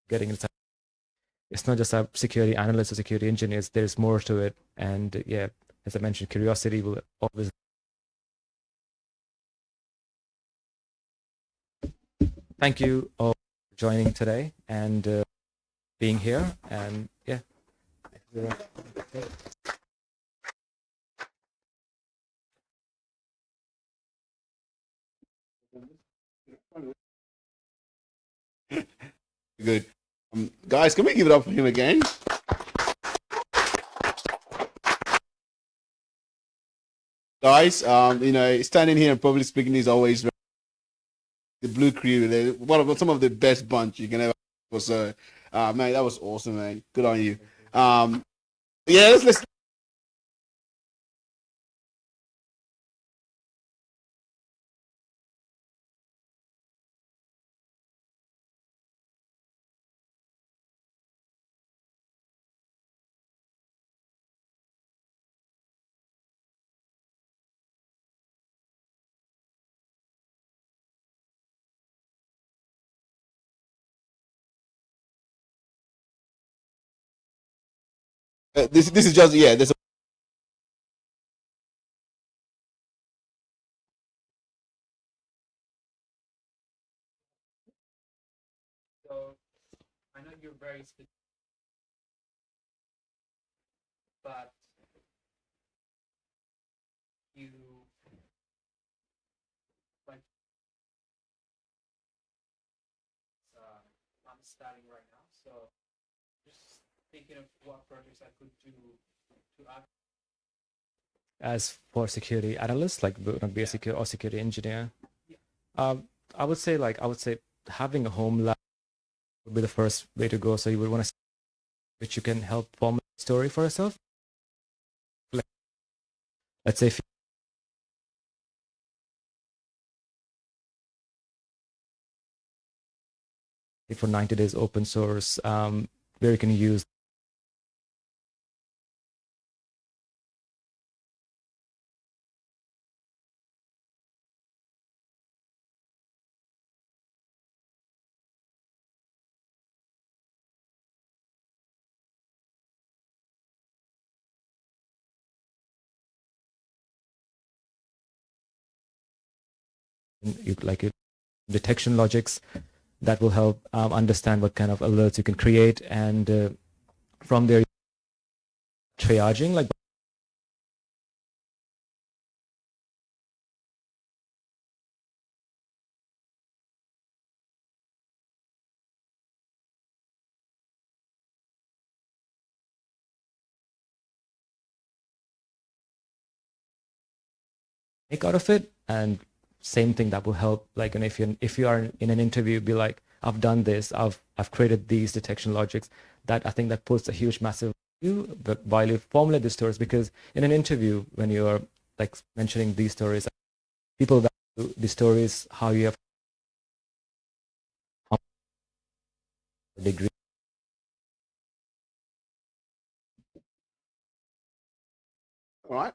getting inside. It's not just a security analyst or security engineers. There's more to it. And yeah, as I mentioned, curiosity will always. Thank you all for joining today and being here. And yeah.
Good. Guys, can we give it up for him again? Guys, standing here and public speaking is always the Blue Crew. They're some of the best bunch you can ever. So, man, that was awesome, man. Good on you. Yeah, let's. This is just There's
So I know you're very specific, but you like I'm starting right now, so just thinking of what projects I could do to add.
As for security analysts, like not be a security or security engineer, I would say having a home lab would be the first way to go. So you would want to, which you can help form a story for yourself. Like, let's say for 90 days open source, where you can use detection logics that will help understand what kind of alerts you can create, and from there triaging, like make out of it. And same thing that will help, like, and if you are in an interview, be like, I've done this, I've created these detection logics. That, I think, that puts a huge massive value. But while you formulate these stories, because in an interview, when you're like mentioning these stories, people value the stories, how you have degree.
all right.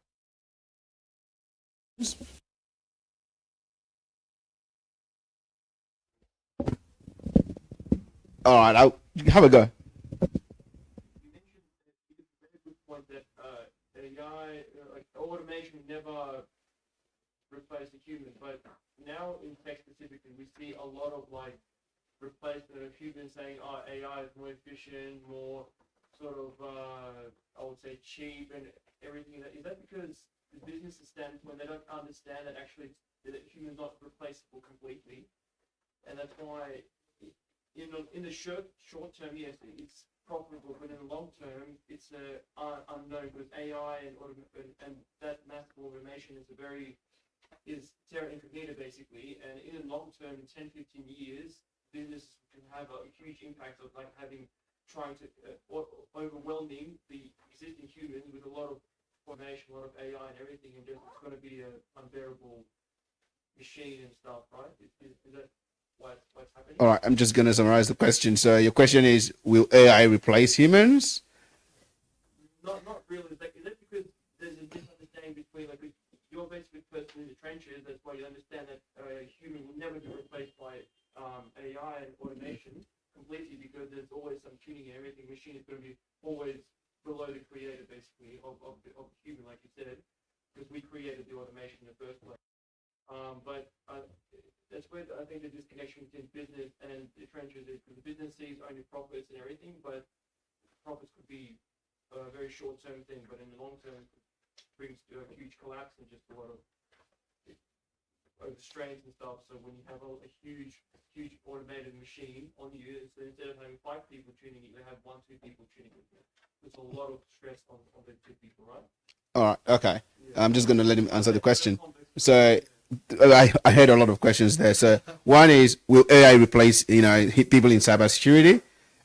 All right, I'll have a go.
You mentioned a very good point that AI, like automation, never replaced a human, but now in tech specifically, we see a lot of like replacement of humans, saying, "Oh, AI is more efficient, more sort of, I would say, cheap and everything." Is that because the businesses stand when they don't understand that actually that humans not replaceable completely, and that's why in the short term, yes, it's profitable, but in the long term, it's unknown, because AI and that massive automation is a very is terra incognita basically, and in the long term, 10, 15 years, business can have a huge impact of like trying to overwhelming the existing humans with a lot of automation, a lot of AI and everything, and just it's going to be an unbearable machine and stuff, right? Is that what's happening?
All right, I'm just going to summarize the question. So your question is, will AI replace humans?
Not really. Is that because there's a misunderstanding between like you're basically the person in the trenches. That's why you understand that a human will never be replaced by AI and automation completely, because there's always some tuning and everything. Machine is going to be always below the creator, basically, of the human, like you said, because we created the automation in the first place. But that's where I think the disconnection between business and the trenches is, because the business sees only profits and everything, but profits could be a very short-term thing, but in the long term, it brings to a huge collapse and just a lot of overstrains and stuff. So when you have a huge automated machine on you, so instead of having 5 people tuning it, you have 1, 2 people tuning it. It's a lot of stress on the 2 people, right?
All right, okay. I'm just going to let him answer the question. So I heard a lot of questions there. So one is, will AI replace people in cybersecurity?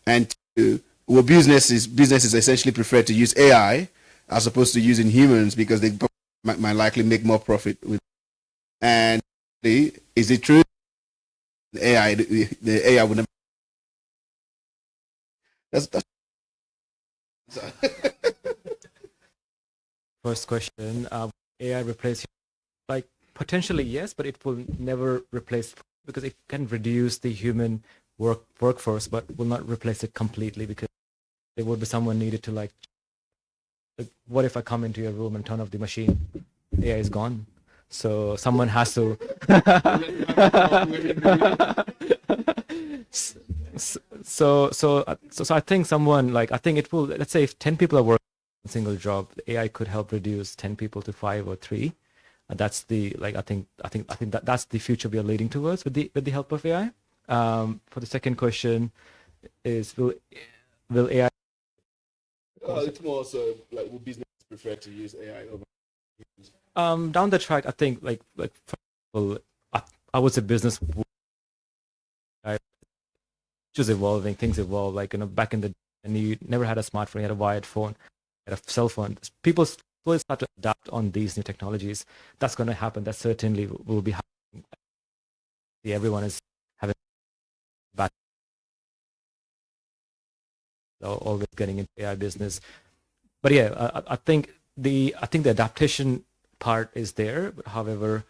And 2, will businesses essentially prefer to use AI as opposed to using humans because they might likely make more profit with? And is it true the AI would never? That's
First question, AI replace, like potentially yes, but it will never replace, because it can reduce the human workforce, but will not replace it completely, because there would be someone needed to like what if I come into your room and turn off the machine? AI is gone. So someone has to. So I think someone, like, I think it will, let's say if 10 people are working on a single job, the AI could help reduce 10 people to 5 or 3. And that's the, like, I think that's the future we are leading towards with the help of AI. For the second question is, will AI?
it's more so like, will business prefer to use AI over?
Down the track, I think like for example, I would say business just evolving, things evolve. Like, back in the day, and you never had a smartphone, you had a wired phone, you had a cell phone. People slowly start to adapt on these new technologies. That's going to happen. That certainly will be happening. Everyone is having back, always getting into AI business. But yeah, I think the adaptation part is there. But however,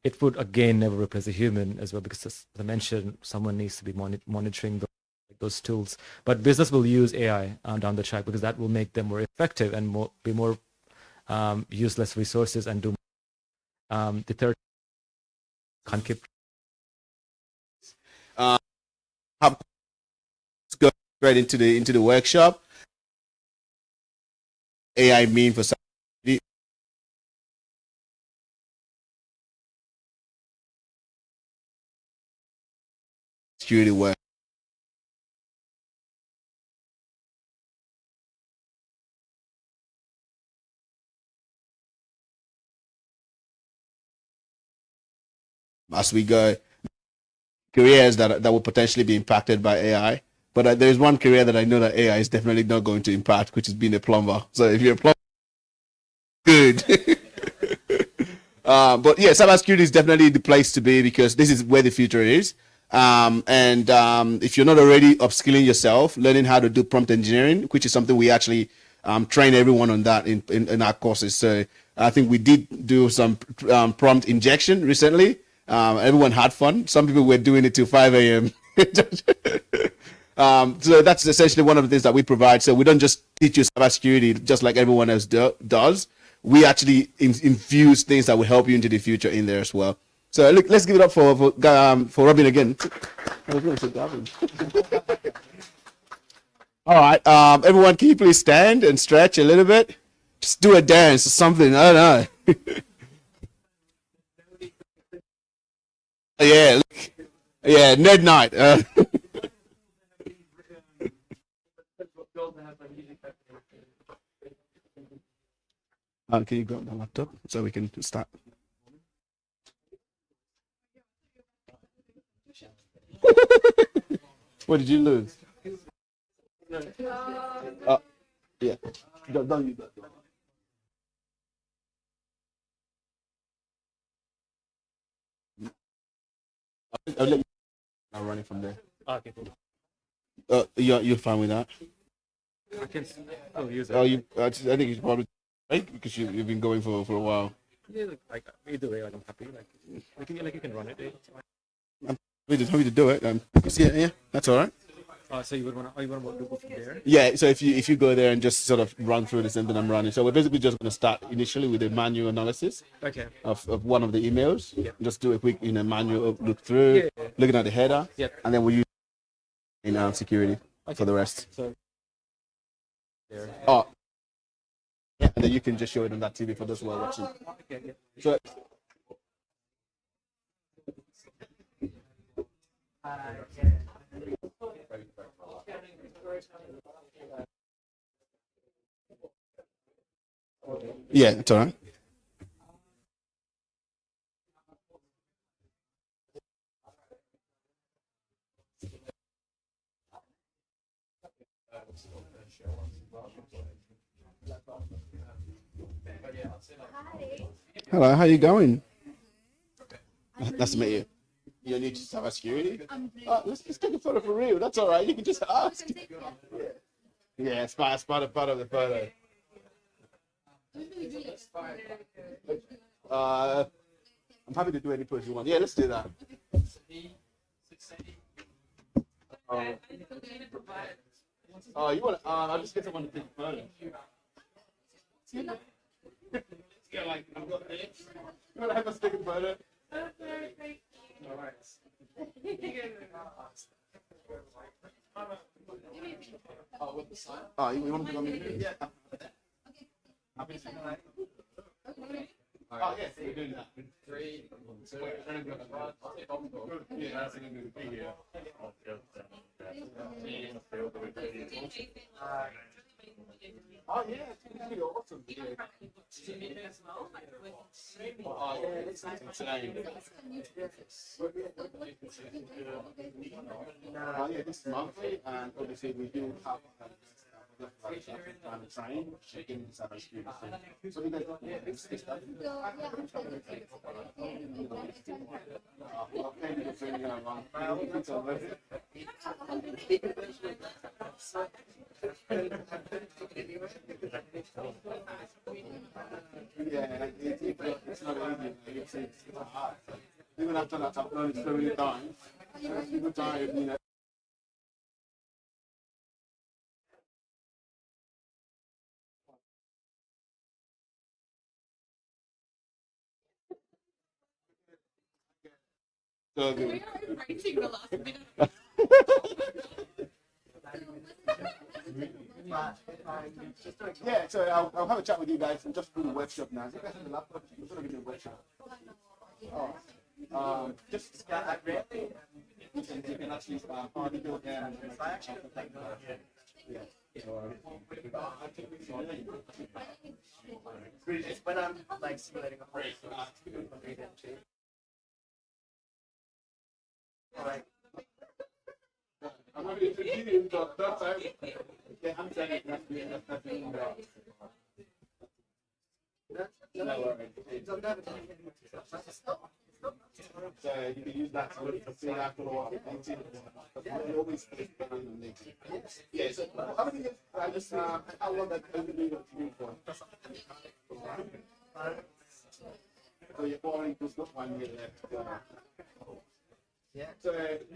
it would again never replace a human as well, because as I mentioned, someone needs to be monitoring those tools. But business will use AI down the track, because that will make them more effective and be more use less resources and do. The third can't keep.
Let's go straight into the workshop. AI mean for security work? As we go, careers that will potentially be impacted by AI. But there's one career that I know that AI is definitely not going to impact, which is being a plumber. So if you're a plumber, good. But yeah, cybersecurity is definitely the place to be, because this is where the future is. If you're not already upskilling yourself, learning how to do prompt engineering, which is something we actually train everyone on that in our courses. So I think we did do some prompt injection recently. Everyone had fun. Some people were doing it till 5 a.m. So that's essentially one of the things that we provide. So we don't just teach you cybersecurity just like everyone else does. We actually infuse things that will help you into the future in there as well. So look, let's give it up for Robin again. All right, everyone, can you please stand and stretch a little bit? Just do a dance or something. I don't know. Yeah, look. Yeah, Ned Night. Can you grab the laptop so we can start? What did you lose? Yeah. Don't use that. I'll let you I'm running from there.
Okay, cool.
You're fine with that?
I can still use it.
Oh, I think you should probably right because you've been going for a while.
Yeah, like either way, like I'm happy. Like you can run it. It's fine.
I'm happy to do it. Yeah, that's all right.
So you would want to go from there?
Yeah. So if you go there and just sort of run through the same thing I'm running, so we're basically just going to start initially with a manual analysis
Okay.
of one of the emails.
Yeah.
Just do a quick manual look through,
Yeah.
looking at the header,
Yeah.
and then we'll use in security for the rest.
So there.
Oh, yeah, and then you can just show it on that TV for those who are watching.
Okay. Yeah.
So, yeah, it's all right. Hello, how you going? Nice to meet you. You're new to cybersecurity? Let's take a photo for real. That's all right. You can just ask. Yeah, it's part of the photo. I'm happy to do any pose you want. Yeah, let's do that. Oh, you want? I'll just get someone to take a photo. Yeah, like I've got this. You want to have us take a photo? All right. Oh, with the sign? Oh, you want to do it? Yeah. Happy to see you. Oh, yes, we're doing that. 3, 2, 1. Yeah, that's going to be here. Oh, yeah, it's going to be awesome. Yeah. Oh, yeah, it's insane. Oh, yeah, this is monthly, and obviously we do have train in cybersecurity. So you guys it's not easy. It's hard. Even after that, I've done it so many times. Every time, you know. So good. Yeah, so I'll have a chat with you guys and just do the workshop now. So you guys have the laptop, we're going to give you a workshop. Just scan that red. You can actually do it and it's when I'm like simulating a break. Alright. I'm going to continue that time. Yeah, I'm saying that's so you can use that to see after a while. You always yeah, so how many years how long have you been doing for? So you're already just got 1 year left. Yeah. So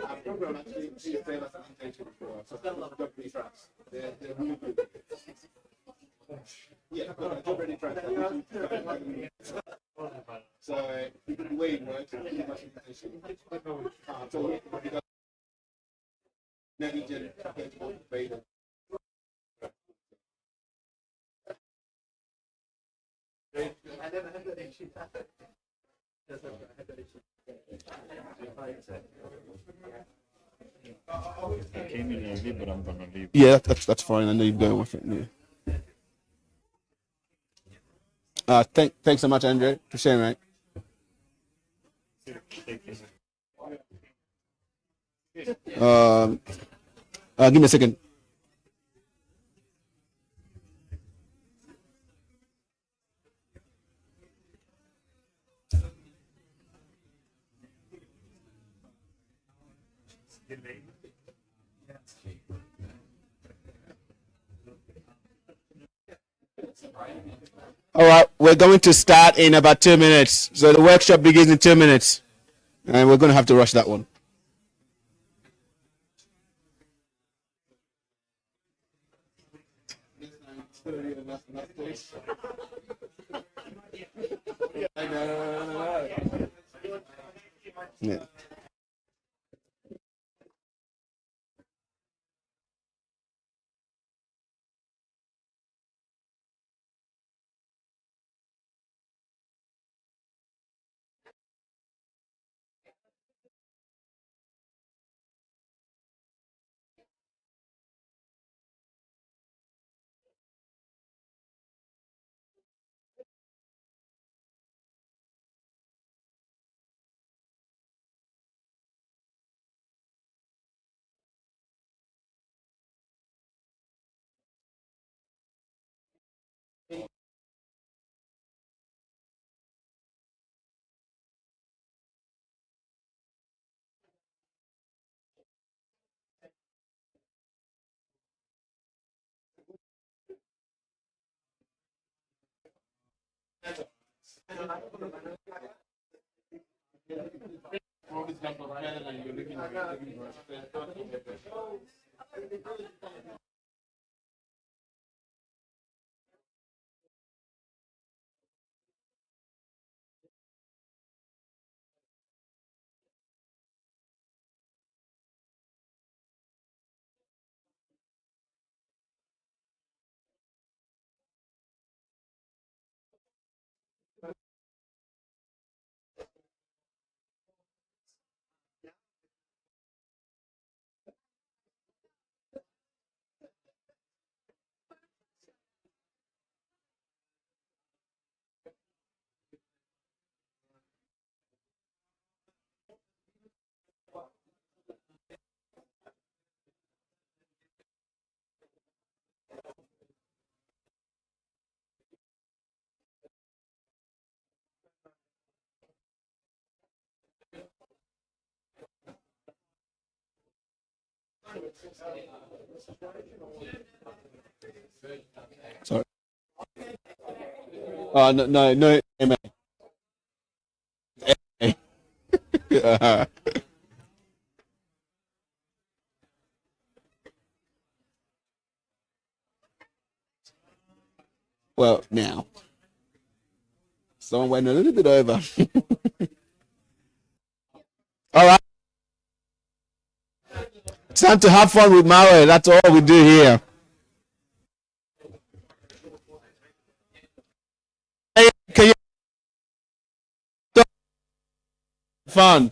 our program actually is same as intention before. So got a lot of job ready tracks. They're really good. Yeah, job ready tracks. So you can wait, right? So you got negligent failure. I never had that issue.
I came in early, but I'm gonna leave.
Yeah, that's fine. I know you're going with it. Yeah. Thanks so much, Andre, for sharing, right? Give me a second. All right, we're going to start in about 2 minutes. So the workshop begins in 2 minutes, and we're going to have to rush that one. Yeah. Sorry. No, amen. Well, now. Someone went a little bit over. All right. It's time to have fun with Maui. That's all we do here. Hey, can you fun?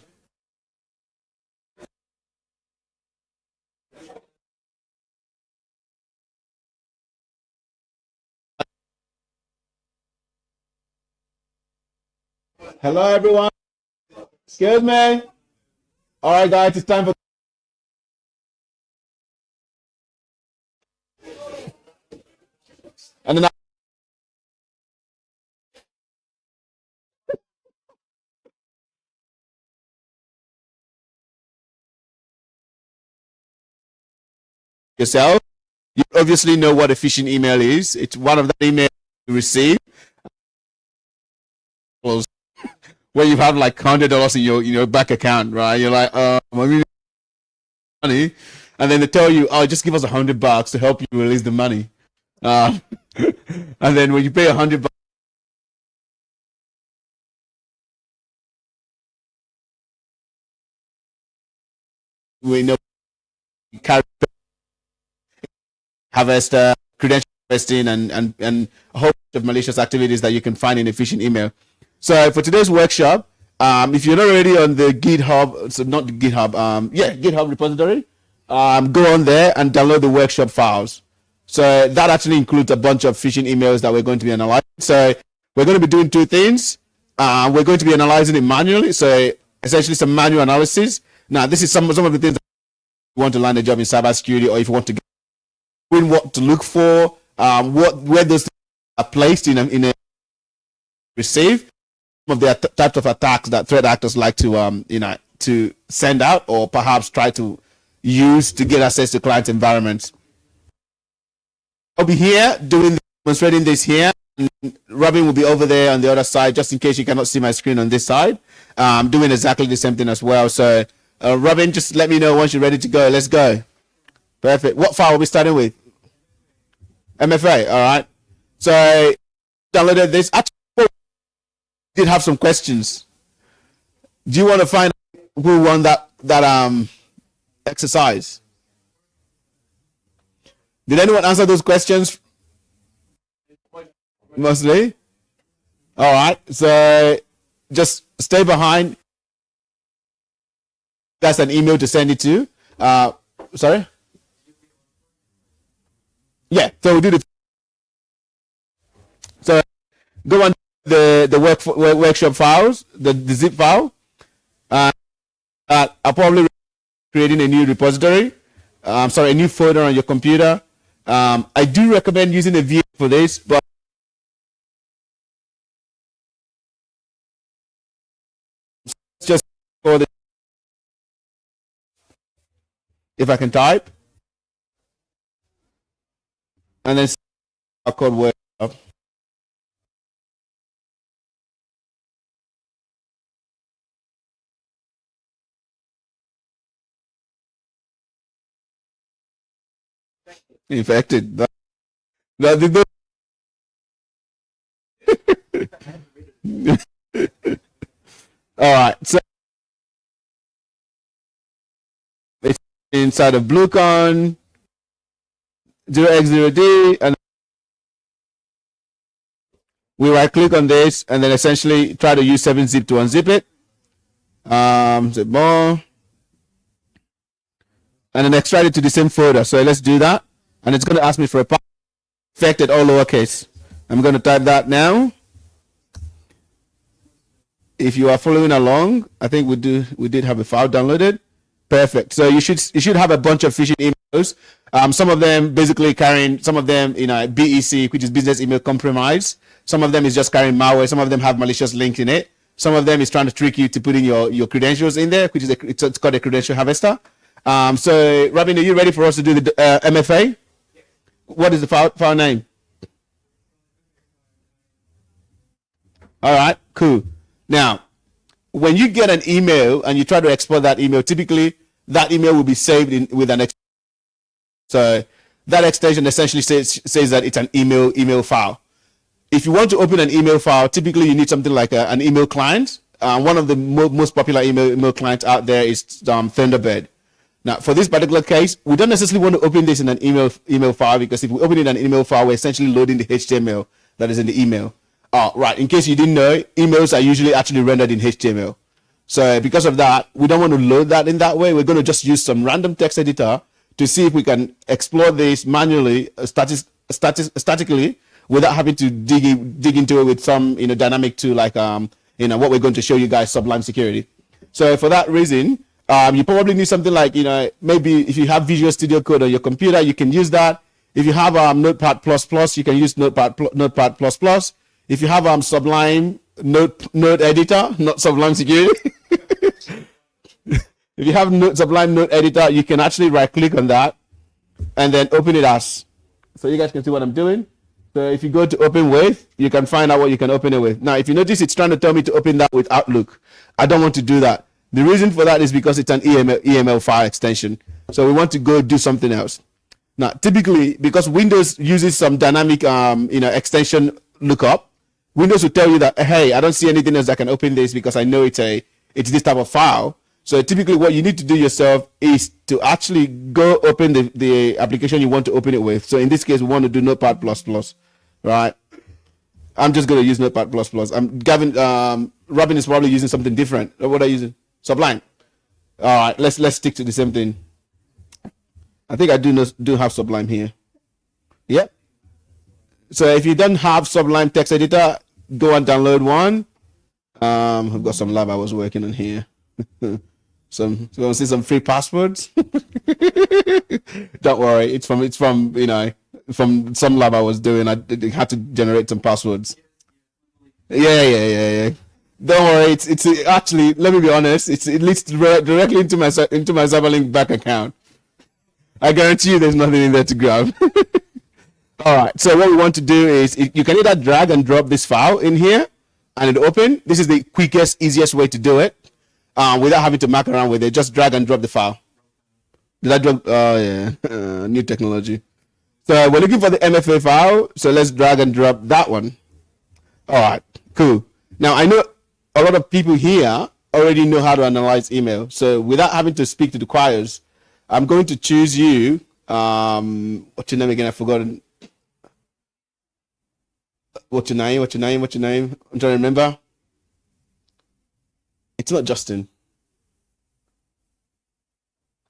Hello, everyone. Excuse me. All right, guys, it's time for. And then yourself, you obviously know what a phishing email is. It's one of the emails you receive where you have like $100 in your bank account, right? You're like, I need money, and then they tell you, oh, just give us $100 to help you release the money, and then when you pay $100, we know you carry harvest credential harvesting and a whole bunch of malicious activities that you can find in a phishing email. So for today's workshop, if you're not already on the GitHub, so not the GitHub, GitHub repository, go on there and download the workshop files. So that actually includes a bunch of phishing emails that we're going to be analyzing. So we're going to be doing two things. We're going to be analyzing it manually. So essentially some manual analysis. Now, this is some of the things you want to land a job in cybersecurity, or if you want to get what to look for, where those things are placed in a receive, some of the types of attacks that threat actors like to to send out or perhaps try to use to get access to client environments. I'll be here demonstrating this here. And Robin will be over there on the other side, just in case you cannot see my screen on this side. Doing exactly the same thing as well. So Robin, just let me know once you're ready to go. Let's go. Perfect. What file are we starting with? MFA. All right. So I downloaded this. Actually, I did have some questions. Do you want to find out who won that exercise? Did anyone answer those questions? Mostly. All right. So just stay behind. That's an email to send it to. Sorry. Yeah. So we did it. So go on the workshop files, the zip file. I'll probably creating a new repository. A new folder on your computer. I do recommend using a VM for this, but just for the, if I can type, and then our code work up. Infected. All right, so it's inside of BlueCon 0x0d, and we right click on this and then essentially try to use 7-zip to unzip it. Zip more, and then extract it to the same folder. So let's do that, and it's going to ask me for a path. Infected, all lowercase. I'm going to type that now. If you are following along, I think we did have a file downloaded. Perfect. So you should have a bunch of phishing emails. Some of them basically carrying, some of them BEC, which is business email compromise. Some of them is just carrying malware. Some of them have malicious links in it. Some of them is trying to trick you to put in your credentials in there, which is it's called a credential harvester. So Robin, are you ready for us to do the MFA? What is the file name? All right, cool. Now, when you get an email and you try to export that email, typically that email will be saved with an extension. So that extension essentially says that it's an email file. If you want to open an email file, typically you need something like an email client. One of the most popular email clients out there is Thunderbird. Now, for this particular case, we don't necessarily want to open this in an email file, because if we open it in an email file, we're essentially loading the HTML that is in the email. Right. In case you didn't know, emails are usually actually rendered in HTML. So because of that, we don't want to load that in that way. We're going to just use some random text editor to see if we can explore this manually, statically, without having to dig into it with some dynamic tool like what we're going to show you guys, Sublime Security. So for that reason, you probably need something like maybe if you have Visual Studio Code on your computer, you can use that. If you have Notepad++, you can use Notepad++. If you have Sublime Node Editor, not Sublime Security. If you have Sublime Node Editor, you can actually right click on that and then open it as. So you guys can see what I'm doing. So if you go to open with, you can find out what you can open it with. Now, if you notice, it's trying to tell me to open that with Outlook. I don't want to do that. The reason for that is because it's an EML file extension. So we want to go do something else. Now, typically, because Windows uses some dynamic extension lookup, Windows will tell you that, hey, I don't see anything else that can open this because I know it's this type of file. So typically what you need to do yourself is to actually go open the application you want to open it with. So in this case, we want to do Notepad++, right? I'm just going to use Notepad++. Robin is probably using something different. What are you using? Sublime. All right, let's stick to the same thing. I think I do have Sublime here. Yep. So if you don't have Sublime text editor, go and download one. I've got some lab I was working on here. You want to see some free passwords? Don't worry, it's from from some lab I was doing. I had to generate some passwords. Yeah. Don't worry, it's actually, let me be honest, it leads directly into my Cyberlink bank account. I guarantee you, there's nothing in there to grab. All right. So what we want to do is you can either drag and drop this file in here and it open. This is the quickest, easiest way to do it without having to muck around with it. Just drag and drop the file. Did I drop? Oh yeah, new technology. So we're looking for the MFA file. So let's drag and drop that one. All right, cool. Now I know a lot of people here already know how to analyze email. So without having to speak to the choirs, I'm going to choose you. What's your name again? I've forgotten. What's your name? I'm trying to remember. It's not Justin.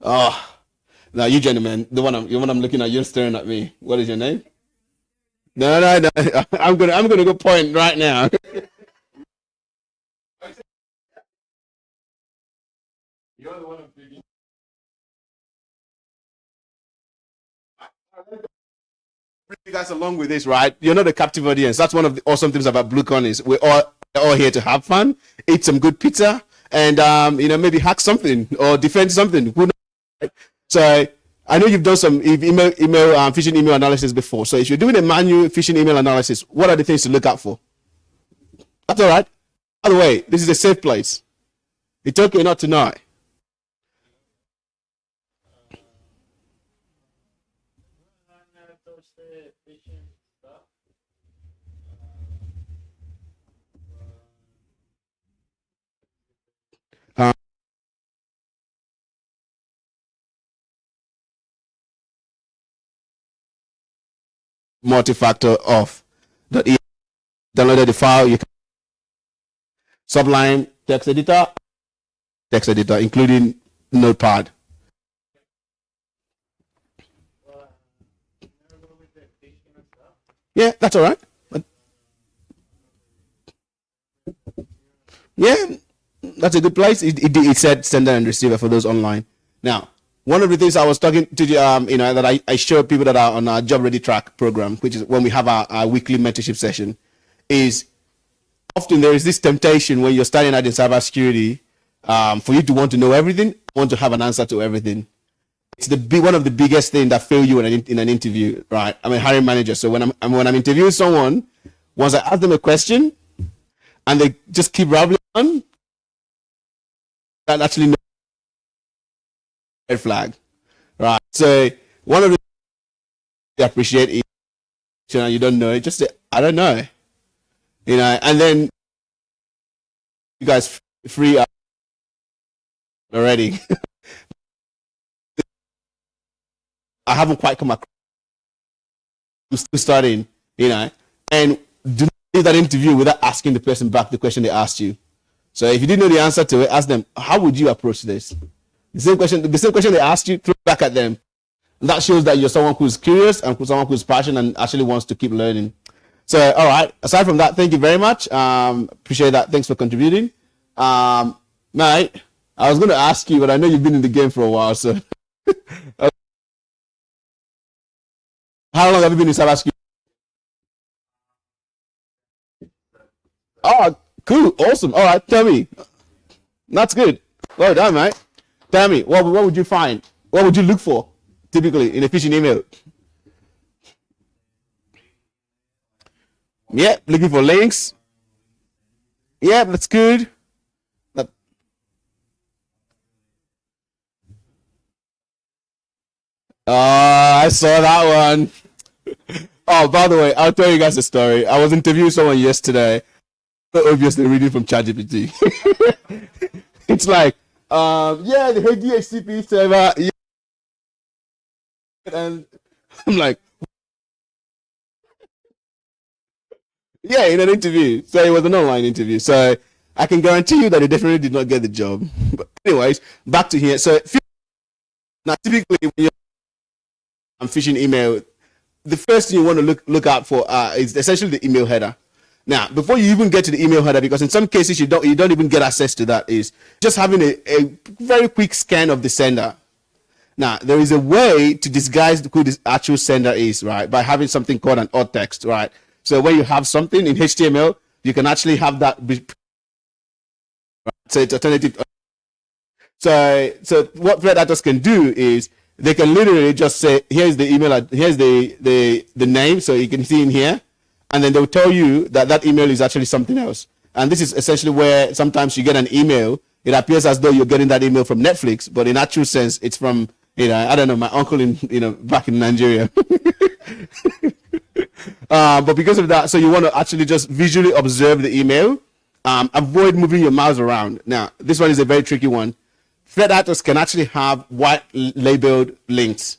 Oh, now you gentlemen, the one I'm looking at, you're staring at me. What is your name? No. I'm gonna go point right now.
You're the one I'm thinking.
Bring you guys along with this, right? You're not a captive audience. That's one of the awesome things about BlueCon is we're all here to have fun, eat some good pizza, and maybe hack something or defend something. Who knows? Right? So I know you've done some email phishing email analysis before. So if you're doing a manual phishing email analysis, what are the things to look out for? That's all right. By the way, this is a safe place. It's okay not to know. Multi-factor off. Downloaded the file. You can Sublime text editor, including Notepad. Yeah, that's all right. Yeah, that's a good place. It said sender and receiver for those online. Now, one of the things I was talking to you, that I show people that are on our Job Ready Track program, which is when we have our weekly mentorship session, is often there is this temptation when you're starting out in cybersecurity for you to want to know everything, want to have an answer to everything. It's one of the biggest things that fail you in an interview, right? I'm a hiring manager, so when I'm interviewing someone, once I ask them a question and they just keep rambling on, that actually red flag, right? So one of the things I appreciate is, you don't know it, just say, I don't know, and then you guys free up already. I haven't quite come across. I'm still starting, and do not leave that interview without asking the person back the question they asked you. So if you didn't know the answer to it, ask them, how would you approach this? The same question they asked you, throw it back at them. And that shows that you're someone who's curious and someone who's passionate and actually wants to keep learning. So, all right. Aside from that, thank you very much. Appreciate that. Thanks for contributing. Mate, I was going to ask you, but I know you've been in the game for a while. So, how long have you been in cybersecurity? Oh, cool. Awesome. All right. Tell me. That's good. Well done, mate. Tell me, what would you find? What would you look for typically in a phishing email? Yeah, looking for links. Yeah, that's good. I saw that one. Oh, by the way, I'll tell you guys a story. I was interviewing someone yesterday, obviously reading from ChatGPT. It's like, yeah, the DHCP server, yeah. And I'm like, yeah, in an interview. So it was an online interview. So I can guarantee you that he definitely did not get the job. But anyways, back to here. So now, typically, when you're phishing email, the first thing you want to look out for is essentially the email header. Now, before you even get to the email header, because in some cases you don't even get access to that, is just having a very quick scan of the sender. Now, there is a way to disguise who the actual sender is, right? By having something called an alt text, right? So when you have something in HTML, you can actually have that be, right? So it's alternative. So what threat actors can do is they can literally just say, here's the email, here's the name, so you can see in here, and then they'll tell you that that email is actually something else. And this is essentially where sometimes you get an email, it appears as though you're getting that email from Netflix, but in actual sense, it's from, I don't know, my uncle in, back in Nigeria. But because of that, so you want to actually just visually observe the email, avoid moving your mouse around. Now, this one is a very tricky one. Threat actors can actually have white labeled links.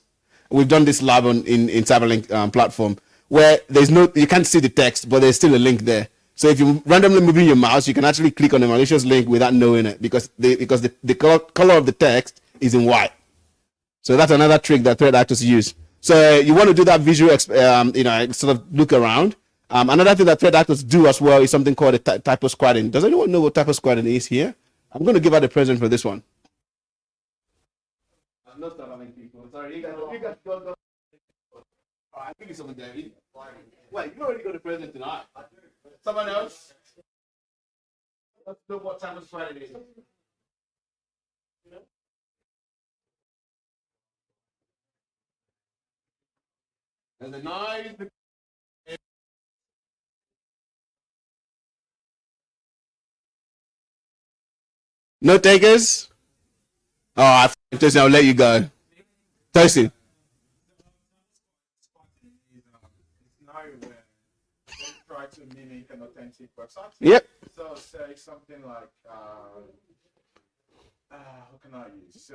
We've done this lab in Cyberlink platform, where you can't see the text, but there's still a link there. So if you're randomly moving your mouse, you can actually click on a malicious link without knowing it, because the color of the text is in white. So that's another trick that threat actors use. So you want to do that visual, sort of look around. Another thing that threat actors do as well is something called a typo squatting. Does anyone know what typo squatting is here? I'm going to give out a present for this one. I'm not starting people. Sorry, you guys go. I'll give you something, David. Wait, you already got a present tonight. Someone else? Let's know what type of squat it is. And the nice. No takers? Oh, I'll let you go. Toasty.
Try to mimic an authentic website.
Yep.
So say something like, what can I use? Say,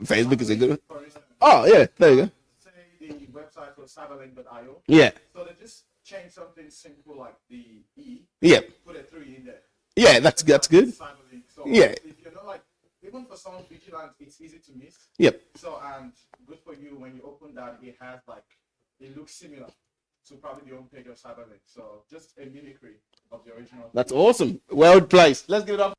Facebook is a good one.
for instance,
Oh, yeah, there you go.
say the website was cyberlink.io.
Yeah.
So they just change something simple like the E,
Yep.
put a 3 in there.
Yeah, that's good.
Cyberlink. So
Yeah.
if you're not like, even for someone vigilant, it's easy to miss.
Yep.
So, and good for you when you open that, it has like, it looks similar to probably the home page of Cyberlink. So just a mimicry of the original.
That's awesome. Well placed. Let's give it up.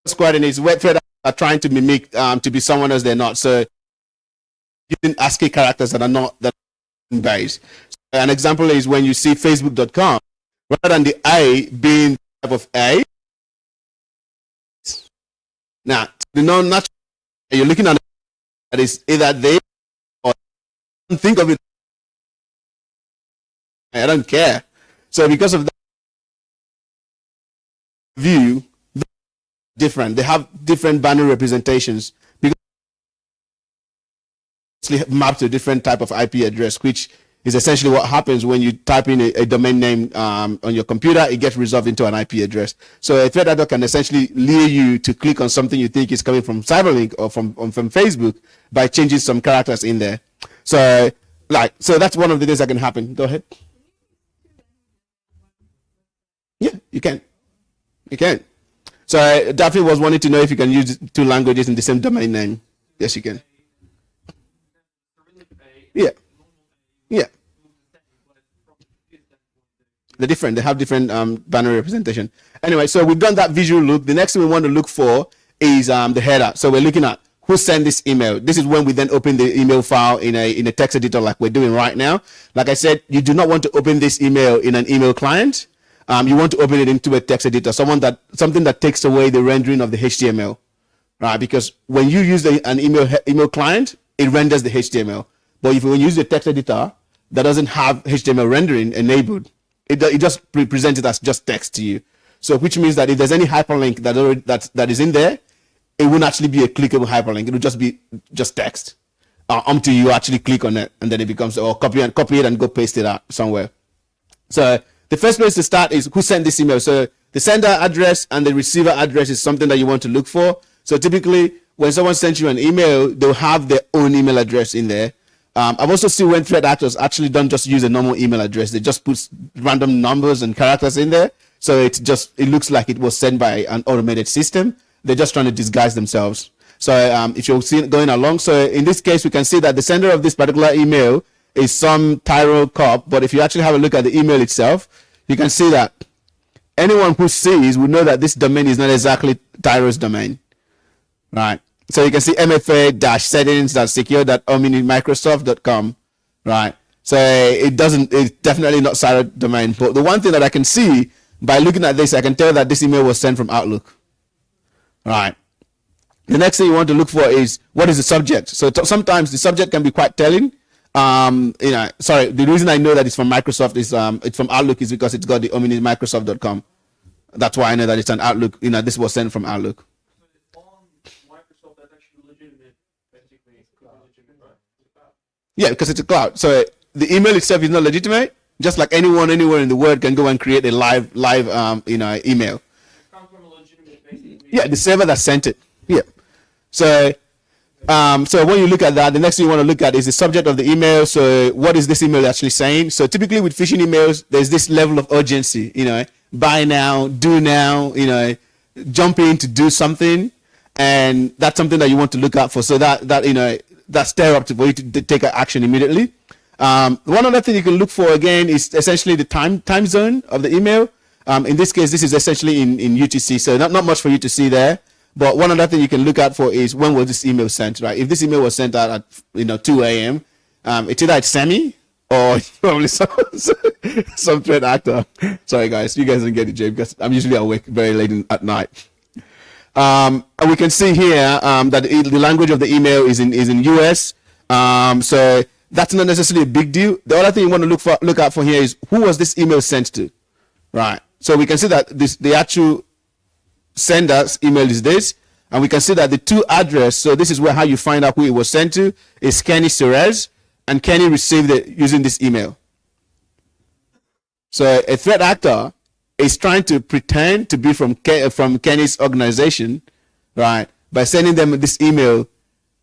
Squatting is where threat are trying to mimic to be someone else they're not. So using ASCII characters that are not that based. So an example is when you see Facebook.com, rather than the A being type of A. Now, the non-natural you're looking at that is either they or don't think of it. I don't care. So because of that view, different. They have different binary representations because it's mapped to a different type of IP address, which is essentially what happens when you type in a domain name on your computer. It gets resolved into an IP address. So a threat actor can essentially lure you to click on something you think is coming from Cyberlink or from Facebook by changing some characters in there. So that's one of the things that can happen. Go ahead. Yeah, you can. You can. So Daphne was wanting to know if you can use 2 languages in the same domain name. Yes, you can. Yeah. Yeah. They're different. They have different binary representation. Anyway, so we've done that visual look. The next thing we want to look for is the header. So we're looking at who sent this email. This is when we then open the email file in a text editor like we're doing right now. Like I said, you do not want to open this email in an email client. You want to open it into a text editor, something that takes away the rendering of the HTML, right? Because when you use an email client, it renders the HTML. But if you use the text editor that doesn't have HTML rendering enabled, it just presents it as just text to you. So which means that if there's any hyperlink that is in there, it won't actually be a clickable hyperlink. It will just be just text until you actually click on it, and then it becomes copy it and go paste it out somewhere. So the first place to start is who sent this email. So the sender address and the receiver address is something that you want to look for. So typically, when someone sends you an email, they'll have their own email address in there. I've also seen when threat actors actually don't just use a normal email address. They just put random numbers and characters in there. So it looks like it was sent by an automated system. They're just trying to disguise themselves. So if you're seeing going along, so in this case, we can see that the sender of this particular email is some Tyro cop. But if you actually have a look at the email itself, you can see that anyone who sees will know that this domain is not exactly Tyro's domain, right? So you can see mfa-settings.secure.omnimicrosoft.com, right? So it's definitely not Cyro domain. But the one thing that I can see by looking at this, I can tell that this email was sent from Outlook, right? The next thing you want to look for is what is the subject. So sometimes the subject can be quite telling. The reason I know that it's from Microsoft is it's from Outlook is because it's got the omnimicrosoft.com. That's why I know that it's an Outlook. This was sent from Outlook.
Microsoft, that's actually legitimate, basically. Legitimate, right?
Yeah, because it's a cloud. So the email itself is not legitimate. Just like anyone anywhere in the world can go and create a live email.
It comes from a legitimate, basically.
Yeah, the server that sent it. Yeah. So when you look at that, the next thing you want to look at is the subject of the email. So what is this email actually saying? So typically with phishing emails, there's this level of urgency. Buy now, do now. Jump in to do something. And that's something that you want to look out for, so that stir up for you to take action immediately. One other thing you can look for again is essentially the time zone of the email. In this case, this is essentially in UTC, so not much for you to see there. But one other thing you can look out for is when was this email sent, right? If this email was sent out at 2 a.m., it's either it's semi or probably some threat actor. Sorry guys, you guys don't get it, Jay, because I'm usually awake very late at night. And we can see here that the language of the email is in US. So that's not necessarily a big deal. The other thing you want to look out for here is who was this email sent to, right? So we can see that the actual sender's email is this, and we can see that the to address. So this is how you find out who it was sent to. Is Kenny Serez, and Kenny received it using this email. So a threat actor is trying to pretend to be from Kenny's organization, right? By sending them this email,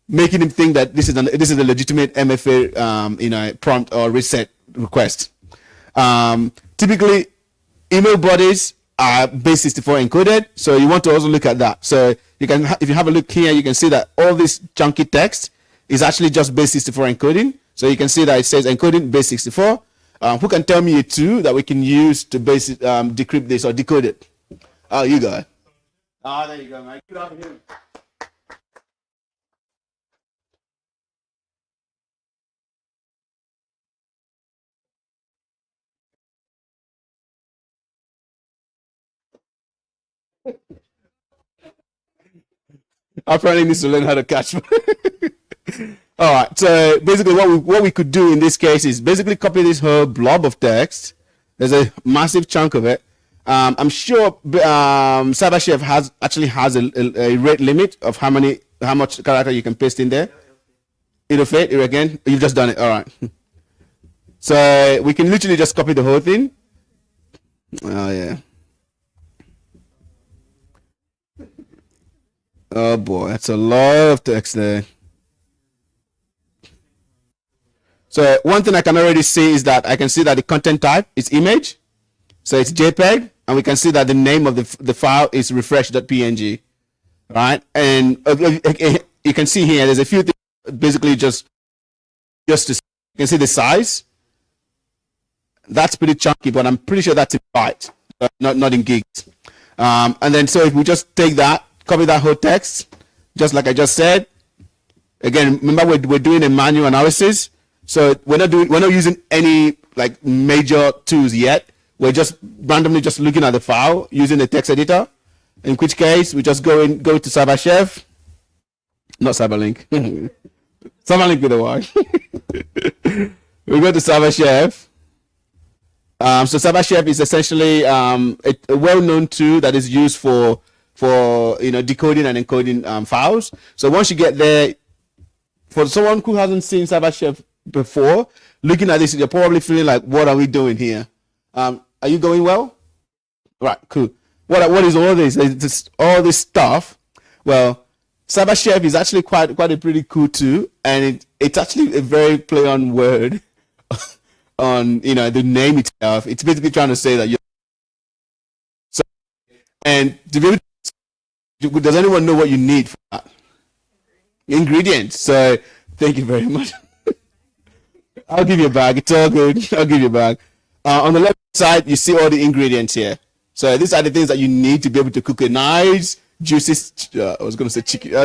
making them think that this is a legitimate MFA, prompt or reset request. Typically, email bodies are base 64 encoded, so you want to also look at that. So you can, if you have a look here, you can see that all this chunky text is actually just base 64 encoding. So you can see that it says encoding base 64. Who can tell me a tool that we can use to decrypt this or decode it? Oh, you got it. Ah, there you go, mate. Good on you. I probably need to learn how to catch. All right. So basically, what we could do in this case is basically copy this whole blob of text. There's a massive chunk of it. I'm sure CyberChef has a rate limit of how much character you can paste in there. It'll fit it again. You've just done it. All right. So we can literally just copy the whole thing. Oh yeah. Oh boy, that's a lot of text there. So one thing I can already see is that I can see that the content type is image. So it's JPEG, and we can see that the name of the file is refresh.png, right? And you can see here, there's a few things, basically just to see. You can see the size. That's pretty chunky, but I'm pretty sure that's in bytes, not in gigs. And then so if we just take that, copy that whole text, just like I just said. Again, remember we're doing a manual analysis, so we're not using any like major tools yet. We're just randomly just looking at the file using the text editor. In which case, we just go to CyberChef, not Cyberlink, Cyberlink with a Y. We go to CyberChef. So CyberChef is essentially a well-known tool that is used for decoding and encoding files. So once you get there, for someone who hasn't seen CyberChef before, looking at this, you're probably feeling like, what are we doing here? Are you going well? Right, cool. What is all this? All this stuff? Well, CyberChef is actually quite a pretty cool tool, and it's actually a very play on word on the name itself. It's basically trying to say that you're so, and to be able to, does anyone know what you need for that? ingredients. So thank you very much. I'll give you a bag. It's all good. I'll give you a bag. On the left side, you see all the ingredients here. So these are the things that you need to be able to cook a nice, juicy. I was going to say chicken. I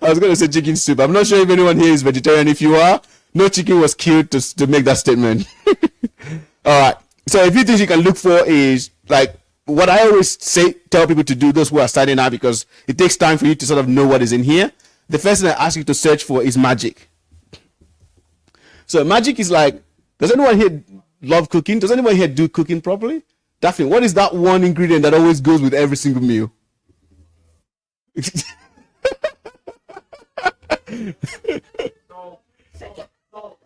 was going to say chicken soup. I'm not sure if anyone here is vegetarian. If you are, no chicken was killed to make that statement. All right. So a few things you can look for is like what I always tell people to do, those who are starting out, because it takes time for you to sort of know what is in here. The first thing I ask you to search for is magic. So magic is like, does anyone here love cooking? Does anyone here do cooking properly? Daphne, what is that one ingredient that always goes with every single meal?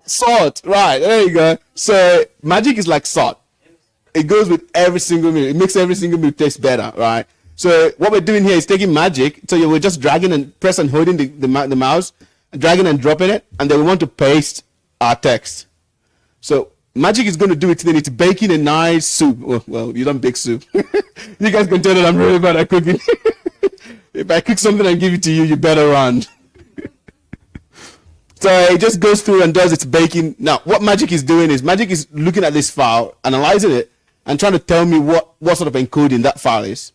Salt, right, there you go. So magic is like salt. It goes with every single meal. It makes every single meal taste better, right? So what we're doing here is taking magic. So we're just dragging and press and holding the mouse, dragging and dropping it, and then we want to paste our text. So magic is going to do its thing. It's baking a nice soup. Well, you don't bake soup. You guys can tell that I'm really bad at cooking. If I cook something and give it to you, you better run. So it just goes through and does its baking. Now, what magic is doing is magic is looking at this file, analyzing it, and trying to tell me what sort of encoding that file is.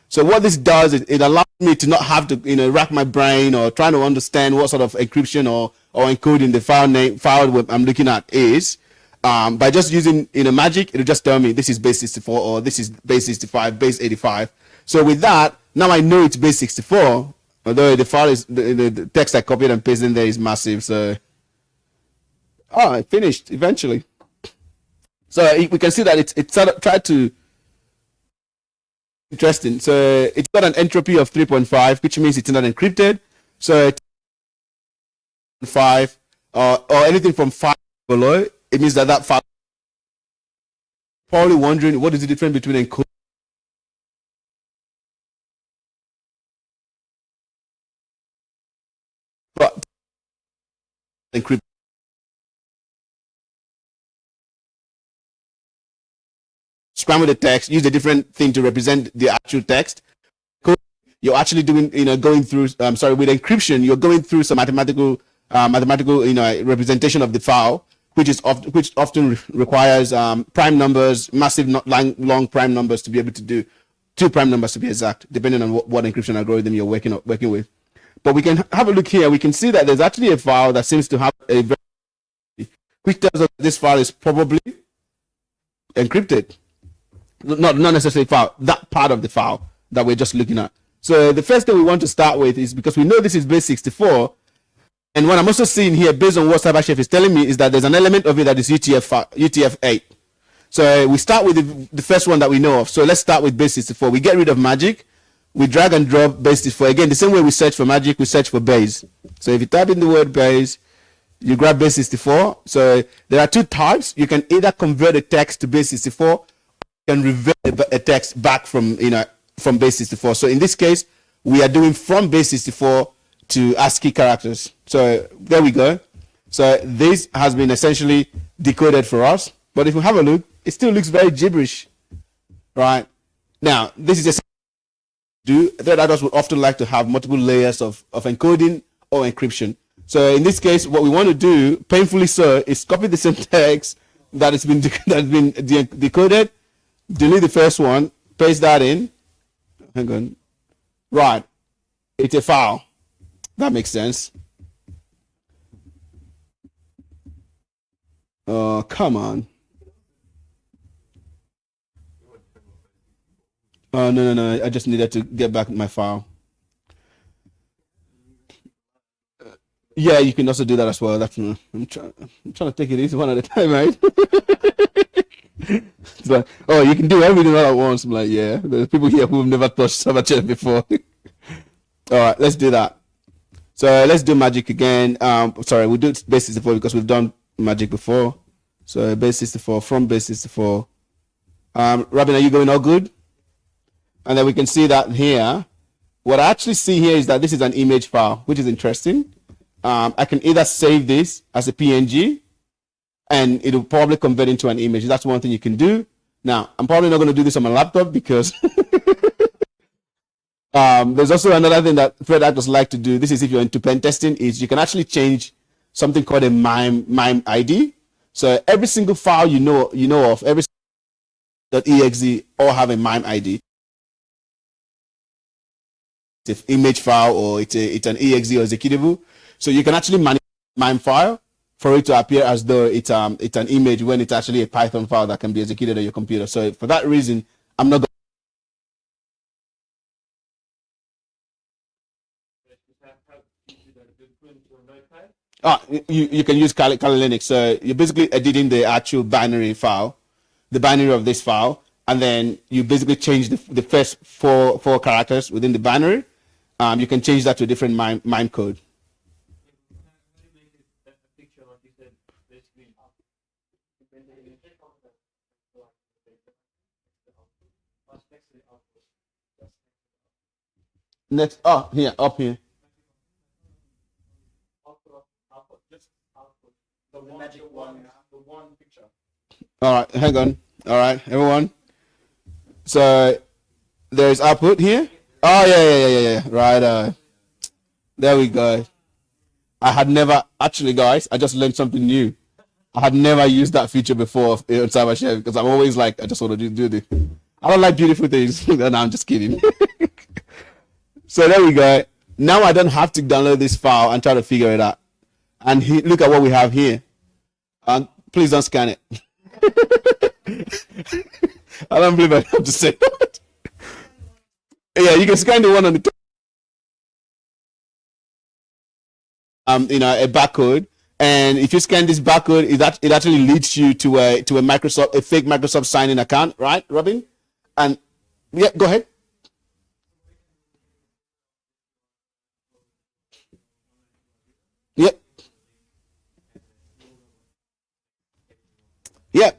So what this does is it allows me to not have to rack my brain or trying to understand what sort of encryption or encoding the file I'm looking at is. By just using magic, it'll just tell me this is base 64 or this is base 65, base 85. So with that, now I know it's base 64. Although the file is the text I copied and pasted in there is massive. So it finished eventually. So we can see that it's sort of tried to interesting. So it's got an entropy of 3.5, which means it's not encrypted. So it's 5 or anything from 5 below, it means that file. Probably wondering what is the difference between encode. But encrypt. Scramble the text, use a different thing to represent the actual text. You're actually doing, going through. With encryption, you're going through some mathematical, representation of the file, which often requires prime numbers, massive, long prime numbers to be able to do 2 prime numbers to be exact, depending on what encryption algorithm you're working with. But we can have a look here. We can see that there's actually a file that seems to have which tells us this file is probably encrypted. Not necessarily file, that part of the file that we're just looking at. So the first thing we want to start with is, because we know this is base 64, and what I'm also seeing here, based on what CyberChef is telling me, is that there's an element of it that is UTF-8. So we start with the first one that we know of. So let's start with base 64. We get rid of magic. We drag and drop base 64. Again, the same way we search for magic, we search for base. So if you type in the word base, you grab base 64. So there are 2 types. You can either convert a text to base 64, can revert a text back from base 64. So in this case, we are doing from base 64 to ASCII characters. So there we go. So this has been essentially decoded for us. But if we have a look, it still looks very gibberish, right? Now, this is a threat actors would often like to have multiple layers of encoding or encryption. So in this case, what we want to do, painfully so, is copy the same text that has been decoded, delete the first one, paste that in. Hang on. Right. It's a file. That makes sense. Oh, come on. Oh, no. I just needed to get back my file. Yeah, you can also do that as well. I'm trying to take it easy one at a time, right? It's like, oh, you can do everything all at once. I'm like, yeah. There's people here who've never touched CyberChef before. All right, let's do that. So let's do magic again. We'll do base 64 because we've done magic before. So base 64, from base 64. Robin, are you going all good? And then we can see that here. What I actually see here is that this is an image file, which is interesting. I can either save this as a PNG, and it will probably convert into an image. That's one thing you can do. Now, I'm probably not going to do this on my laptop because There's also another thing that threat actors like to do. This is if you're into pen testing, is you can actually change something called a MIME ID. So every single file you know of, every .exe all have a MIME ID. It's an image file or it's an exe or executable. So you can actually manipulate MIME file for it to appear as though it's an image when it's actually a Python file that can be executed on your computer. So for that reason, I'm not going you can use Kali Linux. So you're basically editing the actual binary file, the binary of this file, and then you basically change the first four characters within the binary. You can change that to a different MIME code. Next, here, up here.
The magic one, the one picture.
All right, hang on. All right, everyone. So there's output here. Oh yeah. Right. There we go. I had never actually, guys. I just learned something new. I had never used that feature before on CyberShare because I'm always like, I just want to do this. I don't like beautiful things. No, I'm just kidding. So there we go. Now I don't have to download this file and try to figure it out. And look at what we have here. Please don't scan it. I don't believe I have to say that. Yeah, you can scan the one on the top. A barcode, and if you scan this barcode, it actually leads you to a fake Microsoft sign-in account, right, Robin? And yeah, go ahead. Yep. Yeah.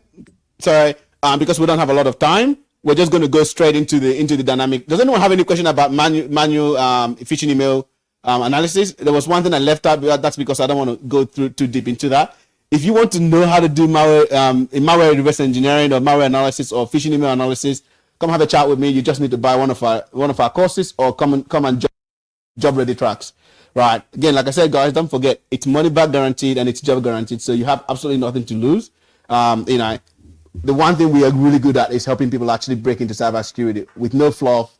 Sorry. Because we don't have a lot of time, we're just going to go straight into the dynamic. Does anyone have any question about manual phishing email analysis? There was one thing I left out, but that's because I don't want to go too deep into that. If you want to know how to do malware reverse engineering or malware analysis or phishing email analysis, come have a chat with me. You just need to buy one of our courses or come and job ready tracks. Right. Again, like I said, guys, don't forget it's money back guaranteed and it's job guaranteed. So you have absolutely nothing to lose. The one thing we are really good at is helping people actually break into cybersecurity with no fluff.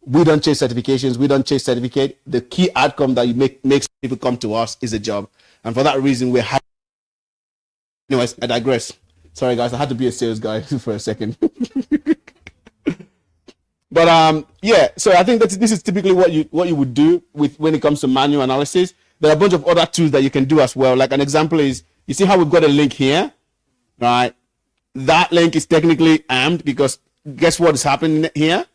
We don't chase certifications. We don't chase certificate. The key outcome that makes people come to us is a job. And for that reason, we're happy. Anyways, I digress. Sorry, guys. I had to be a sales guy for a second. But yeah, so I think that this is typically what you would do when it comes to manual analysis. There are a bunch of other tools that you can do as well. Like an example is, you see how we've got a link here, right? That link is technically armed because guess what is happening here?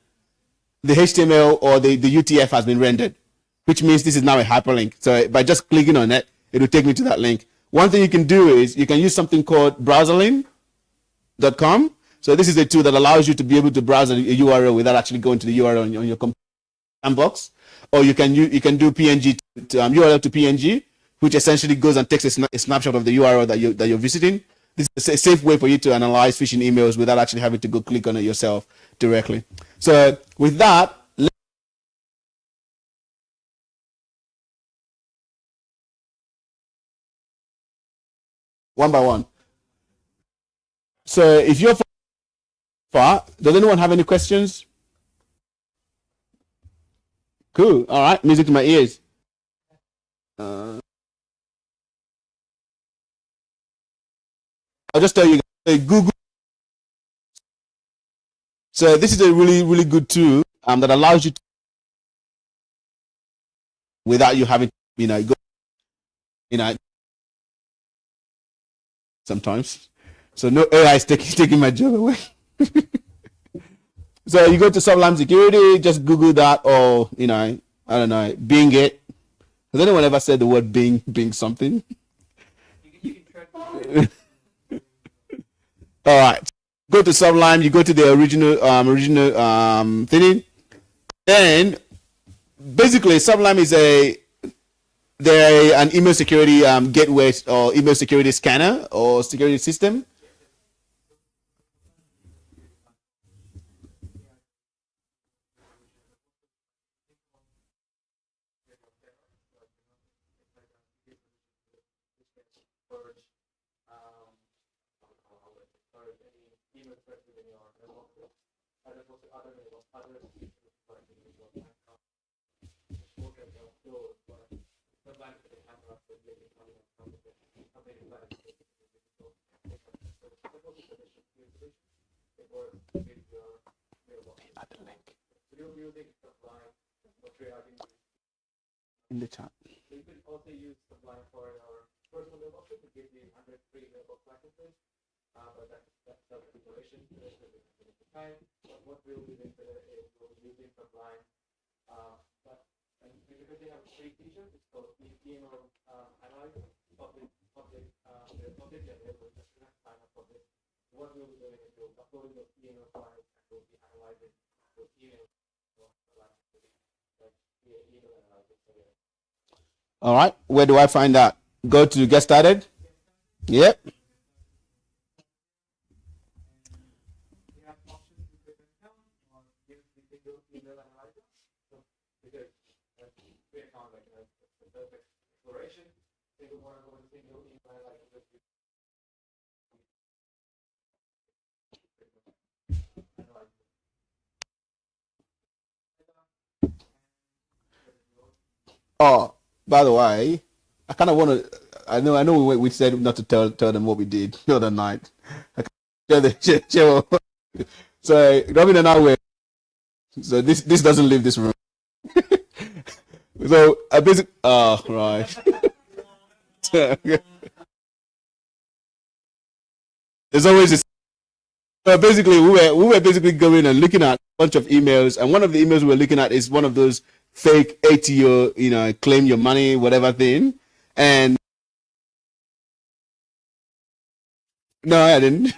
The HTML or the UTF has been rendered, which means this is now a hyperlink. So by just clicking on it, it will take me to that link. One thing you can do is you can use something called browserlink.com. So this is a tool that allows you to be able to browse a URL without actually going to the URL on your computer sandbox. Or you can do PNG URL to PNG, which essentially goes and takes a snapshot of the URL that you're visiting. This is a safe way for you to analyze phishing emails without actually having to go click on it yourself directly. So with that, one by one. So if you're far, does anyone have any questions? Cool. All right. Music to my ears. I'll just tell you guys, Google. So this is a really, really good tool that allows you to, without you having, go, sometimes. So no AI is taking my job away. So you go to Sublime Security, just Google that, or I don't know, Bing it. Has anyone ever said the word Bing something? All right. Go to Sublime. You go to the original thing. Then basically, Sublime is an email security gateway or email security scanner or security system.
single thread within your mailbox, as opposed to other mailbox, other features like your bank account, portrait of clothes, or the bank with the camera, so you can tell you something like that. So suppose it's a solution, it works with your mailbox.
Add the link
So you're using Sublime for triaging.
in the chat.
You could also use Sublime for your personal mailbox to give you 100 free mailbox licenses, but that's self-regulation. Time. But what we'll be doing today is we'll be using Sublime, and because they have a free feature, it's called email analyzer, public, and available. Just sign up for this. What we'll be doing is we'll be uploading those email files and we'll be analyzing those emails. Like email analyzer. So yeah.
All right, where do I find that? Go to get started. Yep.
We have options to create an account or use the single email analyzer. So because we found like the perfect exploration, single one go to single email analyzer.
Oh, by the way, I kind of want to. I know. We said not to tell them what we did the other night. I share. So Robin and I were. So this doesn't leave this room. So I basically. Oh right. There's always this. So basically, we were basically going and looking at a bunch of emails, and one of the emails we were looking at is one of those fake ATO, claim your money, whatever thing. And no, I didn't.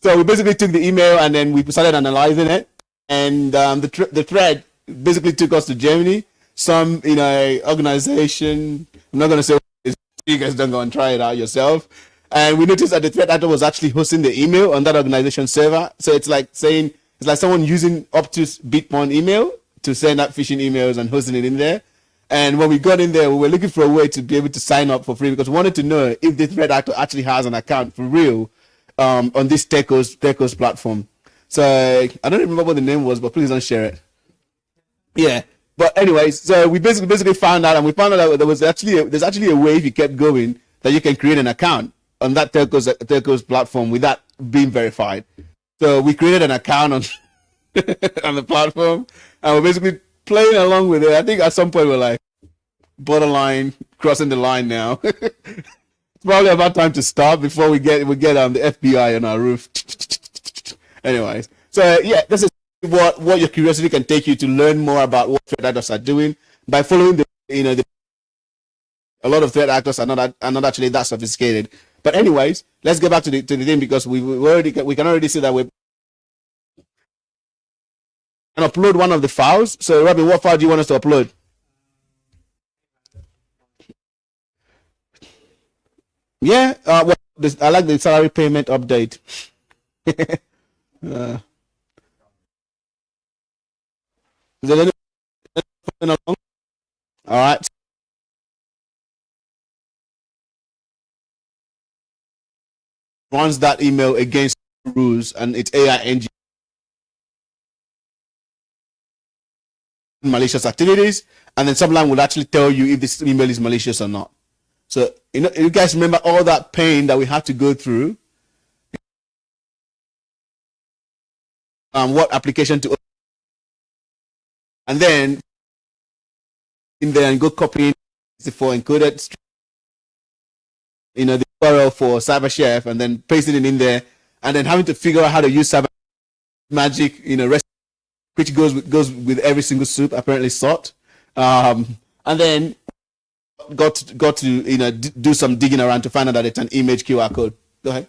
So we basically took the email and then we started analyzing it. And the thread basically took us to Germany. Some, organization. I'm not going to say what it is. You guys don't go and try it out yourself. And we noticed that the threat actor was actually hosting the email on that organization server. So it's like someone using Optus Bitcoin email to send out phishing emails and hosting it in there. And when we got in there, we were looking for a way to be able to sign up for free because we wanted to know if the threat actor actually has an account for real on this Techos platform. So I don't remember what the name was, but please don't share it. Yeah. But anyways, so we basically found out, and we found out that there's actually a way, if you kept going, that you can create an account on that Telcos platform without being verified. So we created an account on on the platform, and we're basically playing along with it. I think at some point we're like borderline crossing the line now. It's probably about time to stop before we get the FBI on our roof. Anyways, so yeah, this is what your curiosity can take you to learn more about what threat actors are doing by following a lot of threat actors are not actually that sophisticated. But anyways, let's get back to the thing because we can already see that we can upload one of the files. So Robin, what file do you want us to upload? Yeah, I like the salary payment update. Is there anything along? All right. Runs that email against rules and it's AI engine malicious activities, and then Sublime will actually tell you if this email is malicious or not. So you guys remember all that pain that we had to go through, what application to, and then in there and go copy for encoded, the URL for CyberChef, and then pasting it in there, and then having to figure out how to use Cyber Magic, which goes with every single soup, apparently salt, and then got to do some digging around to find out that it's an image QR code. Go ahead.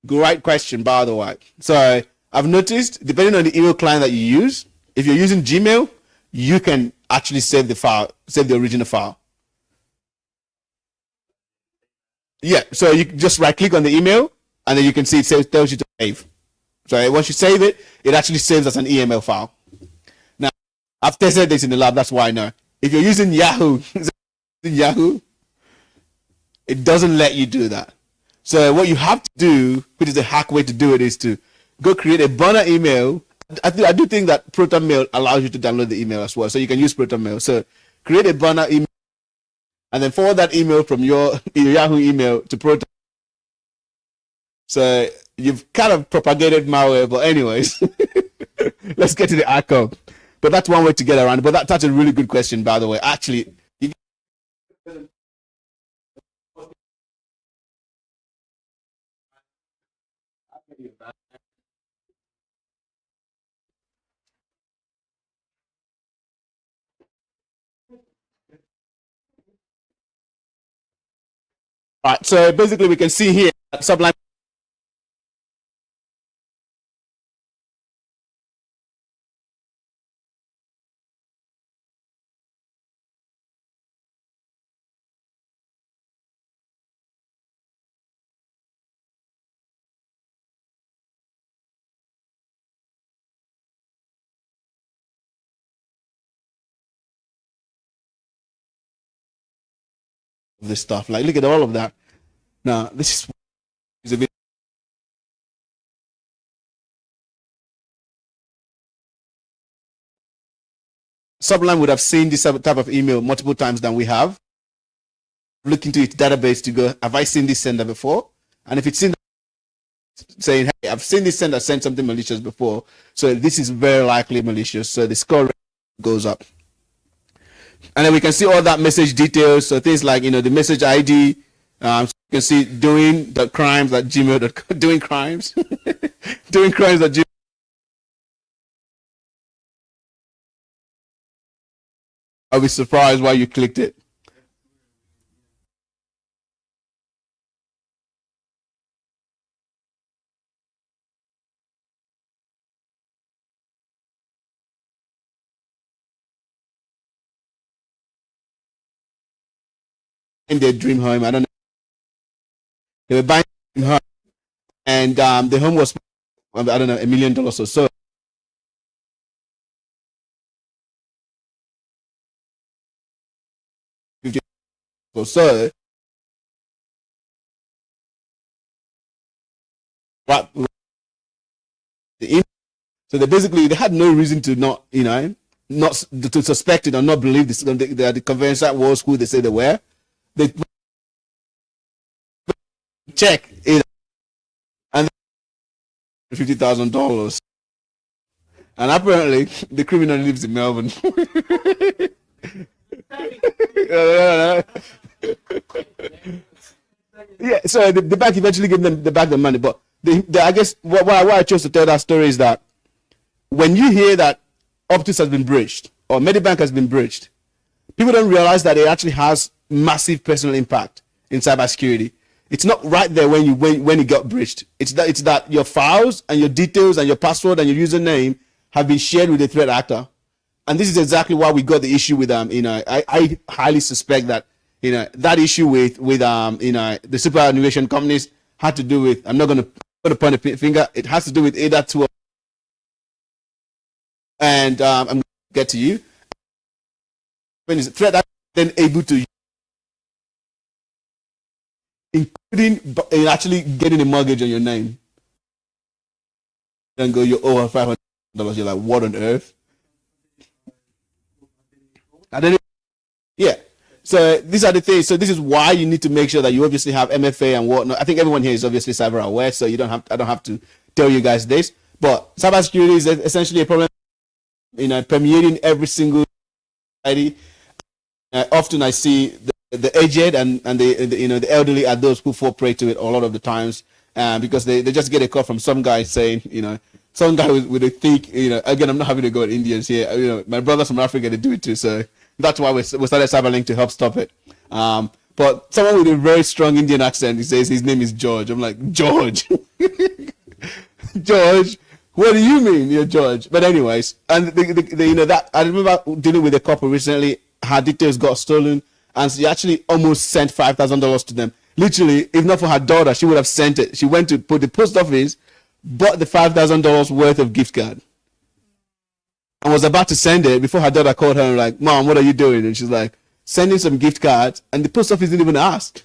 Great question, by the way. So I've noticed, depending on the email client that you use, if you're using Gmail, you can actually save the original file. Yeah, so you just right click on the email and then you can see it tells you to save. So once you save it, it actually saves as an EML file. Now, I've tested this in the lab, that's why I know. If you're using Yahoo, it doesn't let you do that. So what you have to do, which is the hack way to do it, is to go create a burner email. I do think that Proton Mail allows you to download the email as well, so you can use Proton Mail. So create a burner email and then forward that email from your Yahoo email to Proton. So you've kind of propagated malware, but anyways, let's get to the outcome. But that's one way to get around it. But that's a really good question, by the way. Actually, all right, so basically we can see here Sublime. This stuff, like look at all of that. Now this is a bit. Sublime would have seen this type of email multiple times than we have. Look into its database to go, have I seen this sender before? And if it's seen saying, hey, I've seen this sender send something malicious before, so this is very likely malicious. So the score goes up. And then we can see all that message details. So things like, the message ID. So you can see doing the crimes at gmail.com, doing crimes, doing crimes at gmail. I'll be surprised why you clicked it. In their dream home, I don't know. They were buying a dream home, and the home was, I don't know, $1 million or so. So, what? So they had no reason to not to suspect it or not believe this. The convention was who they say they were. They check it and $50,000, and apparently the criminal lives in Melbourne. Yeah, so the bank eventually gave them back the money, but I guess why I chose to tell that story is that when you hear that Optus has been breached or Medibank has been breached, people don't realize that it actually has massive personal impact in cybersecurity. It's not right there when it got breached. It's that your files and your details and your password and your username have been shared with the threat actor. And this is exactly why we got the issue with I highly suspect that that issue with the superannuation companies had to do with, I'm not going to point a finger, it has to do with either two, and I'm going to get to you. When is threat actor then able to, including in actually getting a mortgage on your name, then go, you're over $500. You're like, what on earth? And then, yeah. So these are the things. So this is why you need to make sure that you obviously have MFA and whatnot. I think everyone here is obviously cyber aware, so I don't have to tell you guys this. But cybersecurity is essentially a problem, permeating every single society. Often I see the aged and the elderly are those who fall prey to it a lot of the times, because they just get a call from some guy saying, some guy with a thick, again, I'm not having to go at Indians here. My brothers from Africa, they do it too. So that's why we started Cyberlink to help stop it. But someone with a very strong Indian accent, he says his name is George. I'm like, George? George? What do you mean you're George? But anyways, and that I remember dealing with a couple recently. Her details got stolen, and she actually almost sent $5,000 to them. Literally, if not for her daughter, she would have sent it. She went to put the post office, bought the $5,000 worth of gift card. and was about to send it before her daughter called her and like, "Mom, what are you doing?" And she's like, "Sending some gift cards," and the post office didn't even ask.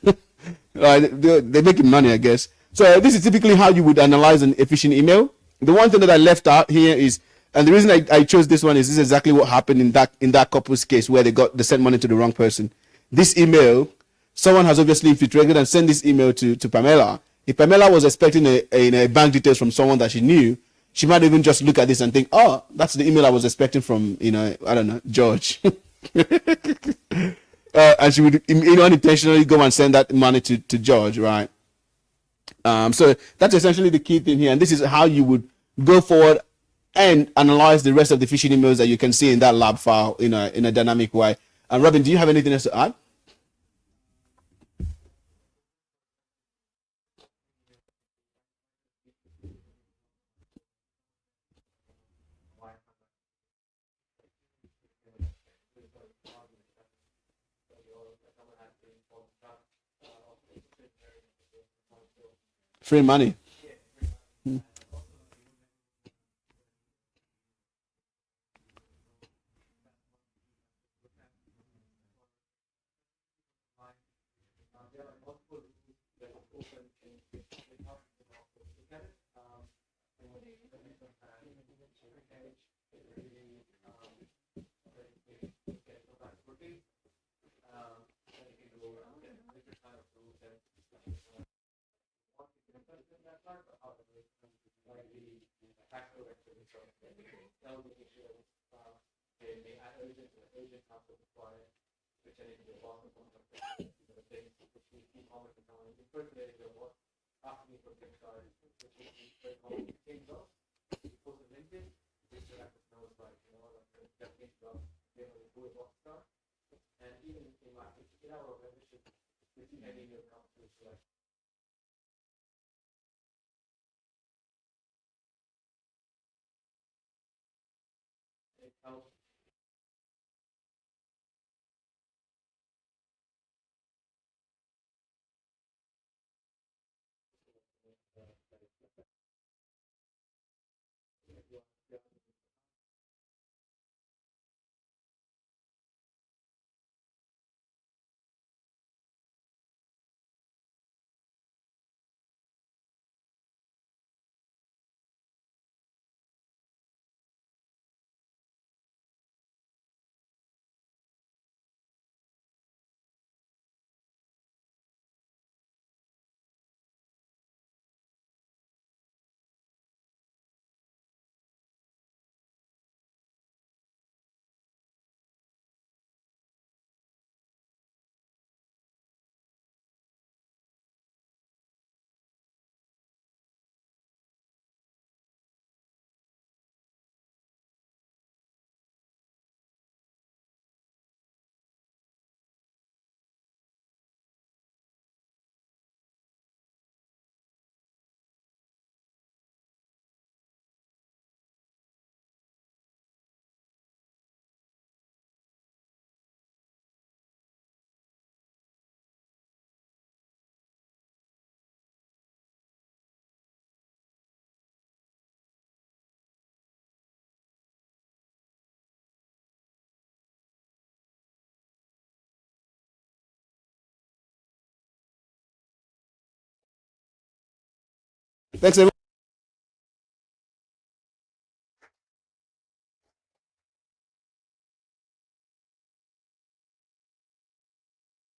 They're making money, I guess. So this is typically how you would analyze an phishing email. The one thing that I left out here is, and the reason I chose this one is this is exactly what happened in that couple's case where they sent money to the wrong person. This email, someone has obviously infiltrated and sent this email to Pamela. If Pamela was expecting a bank details from someone that she knew, she might even just look at this and think, "Oh, that's the email I was expecting from, I don't know, George." And she would unintentionally go and send that money to George, right? So that's essentially the key thing here. And this is how you would go forward and analyze the rest of the phishing emails that you can see in that lab file in a dynamic way. And Robin, do you have anything else to add? Free money. Thanks, everyone.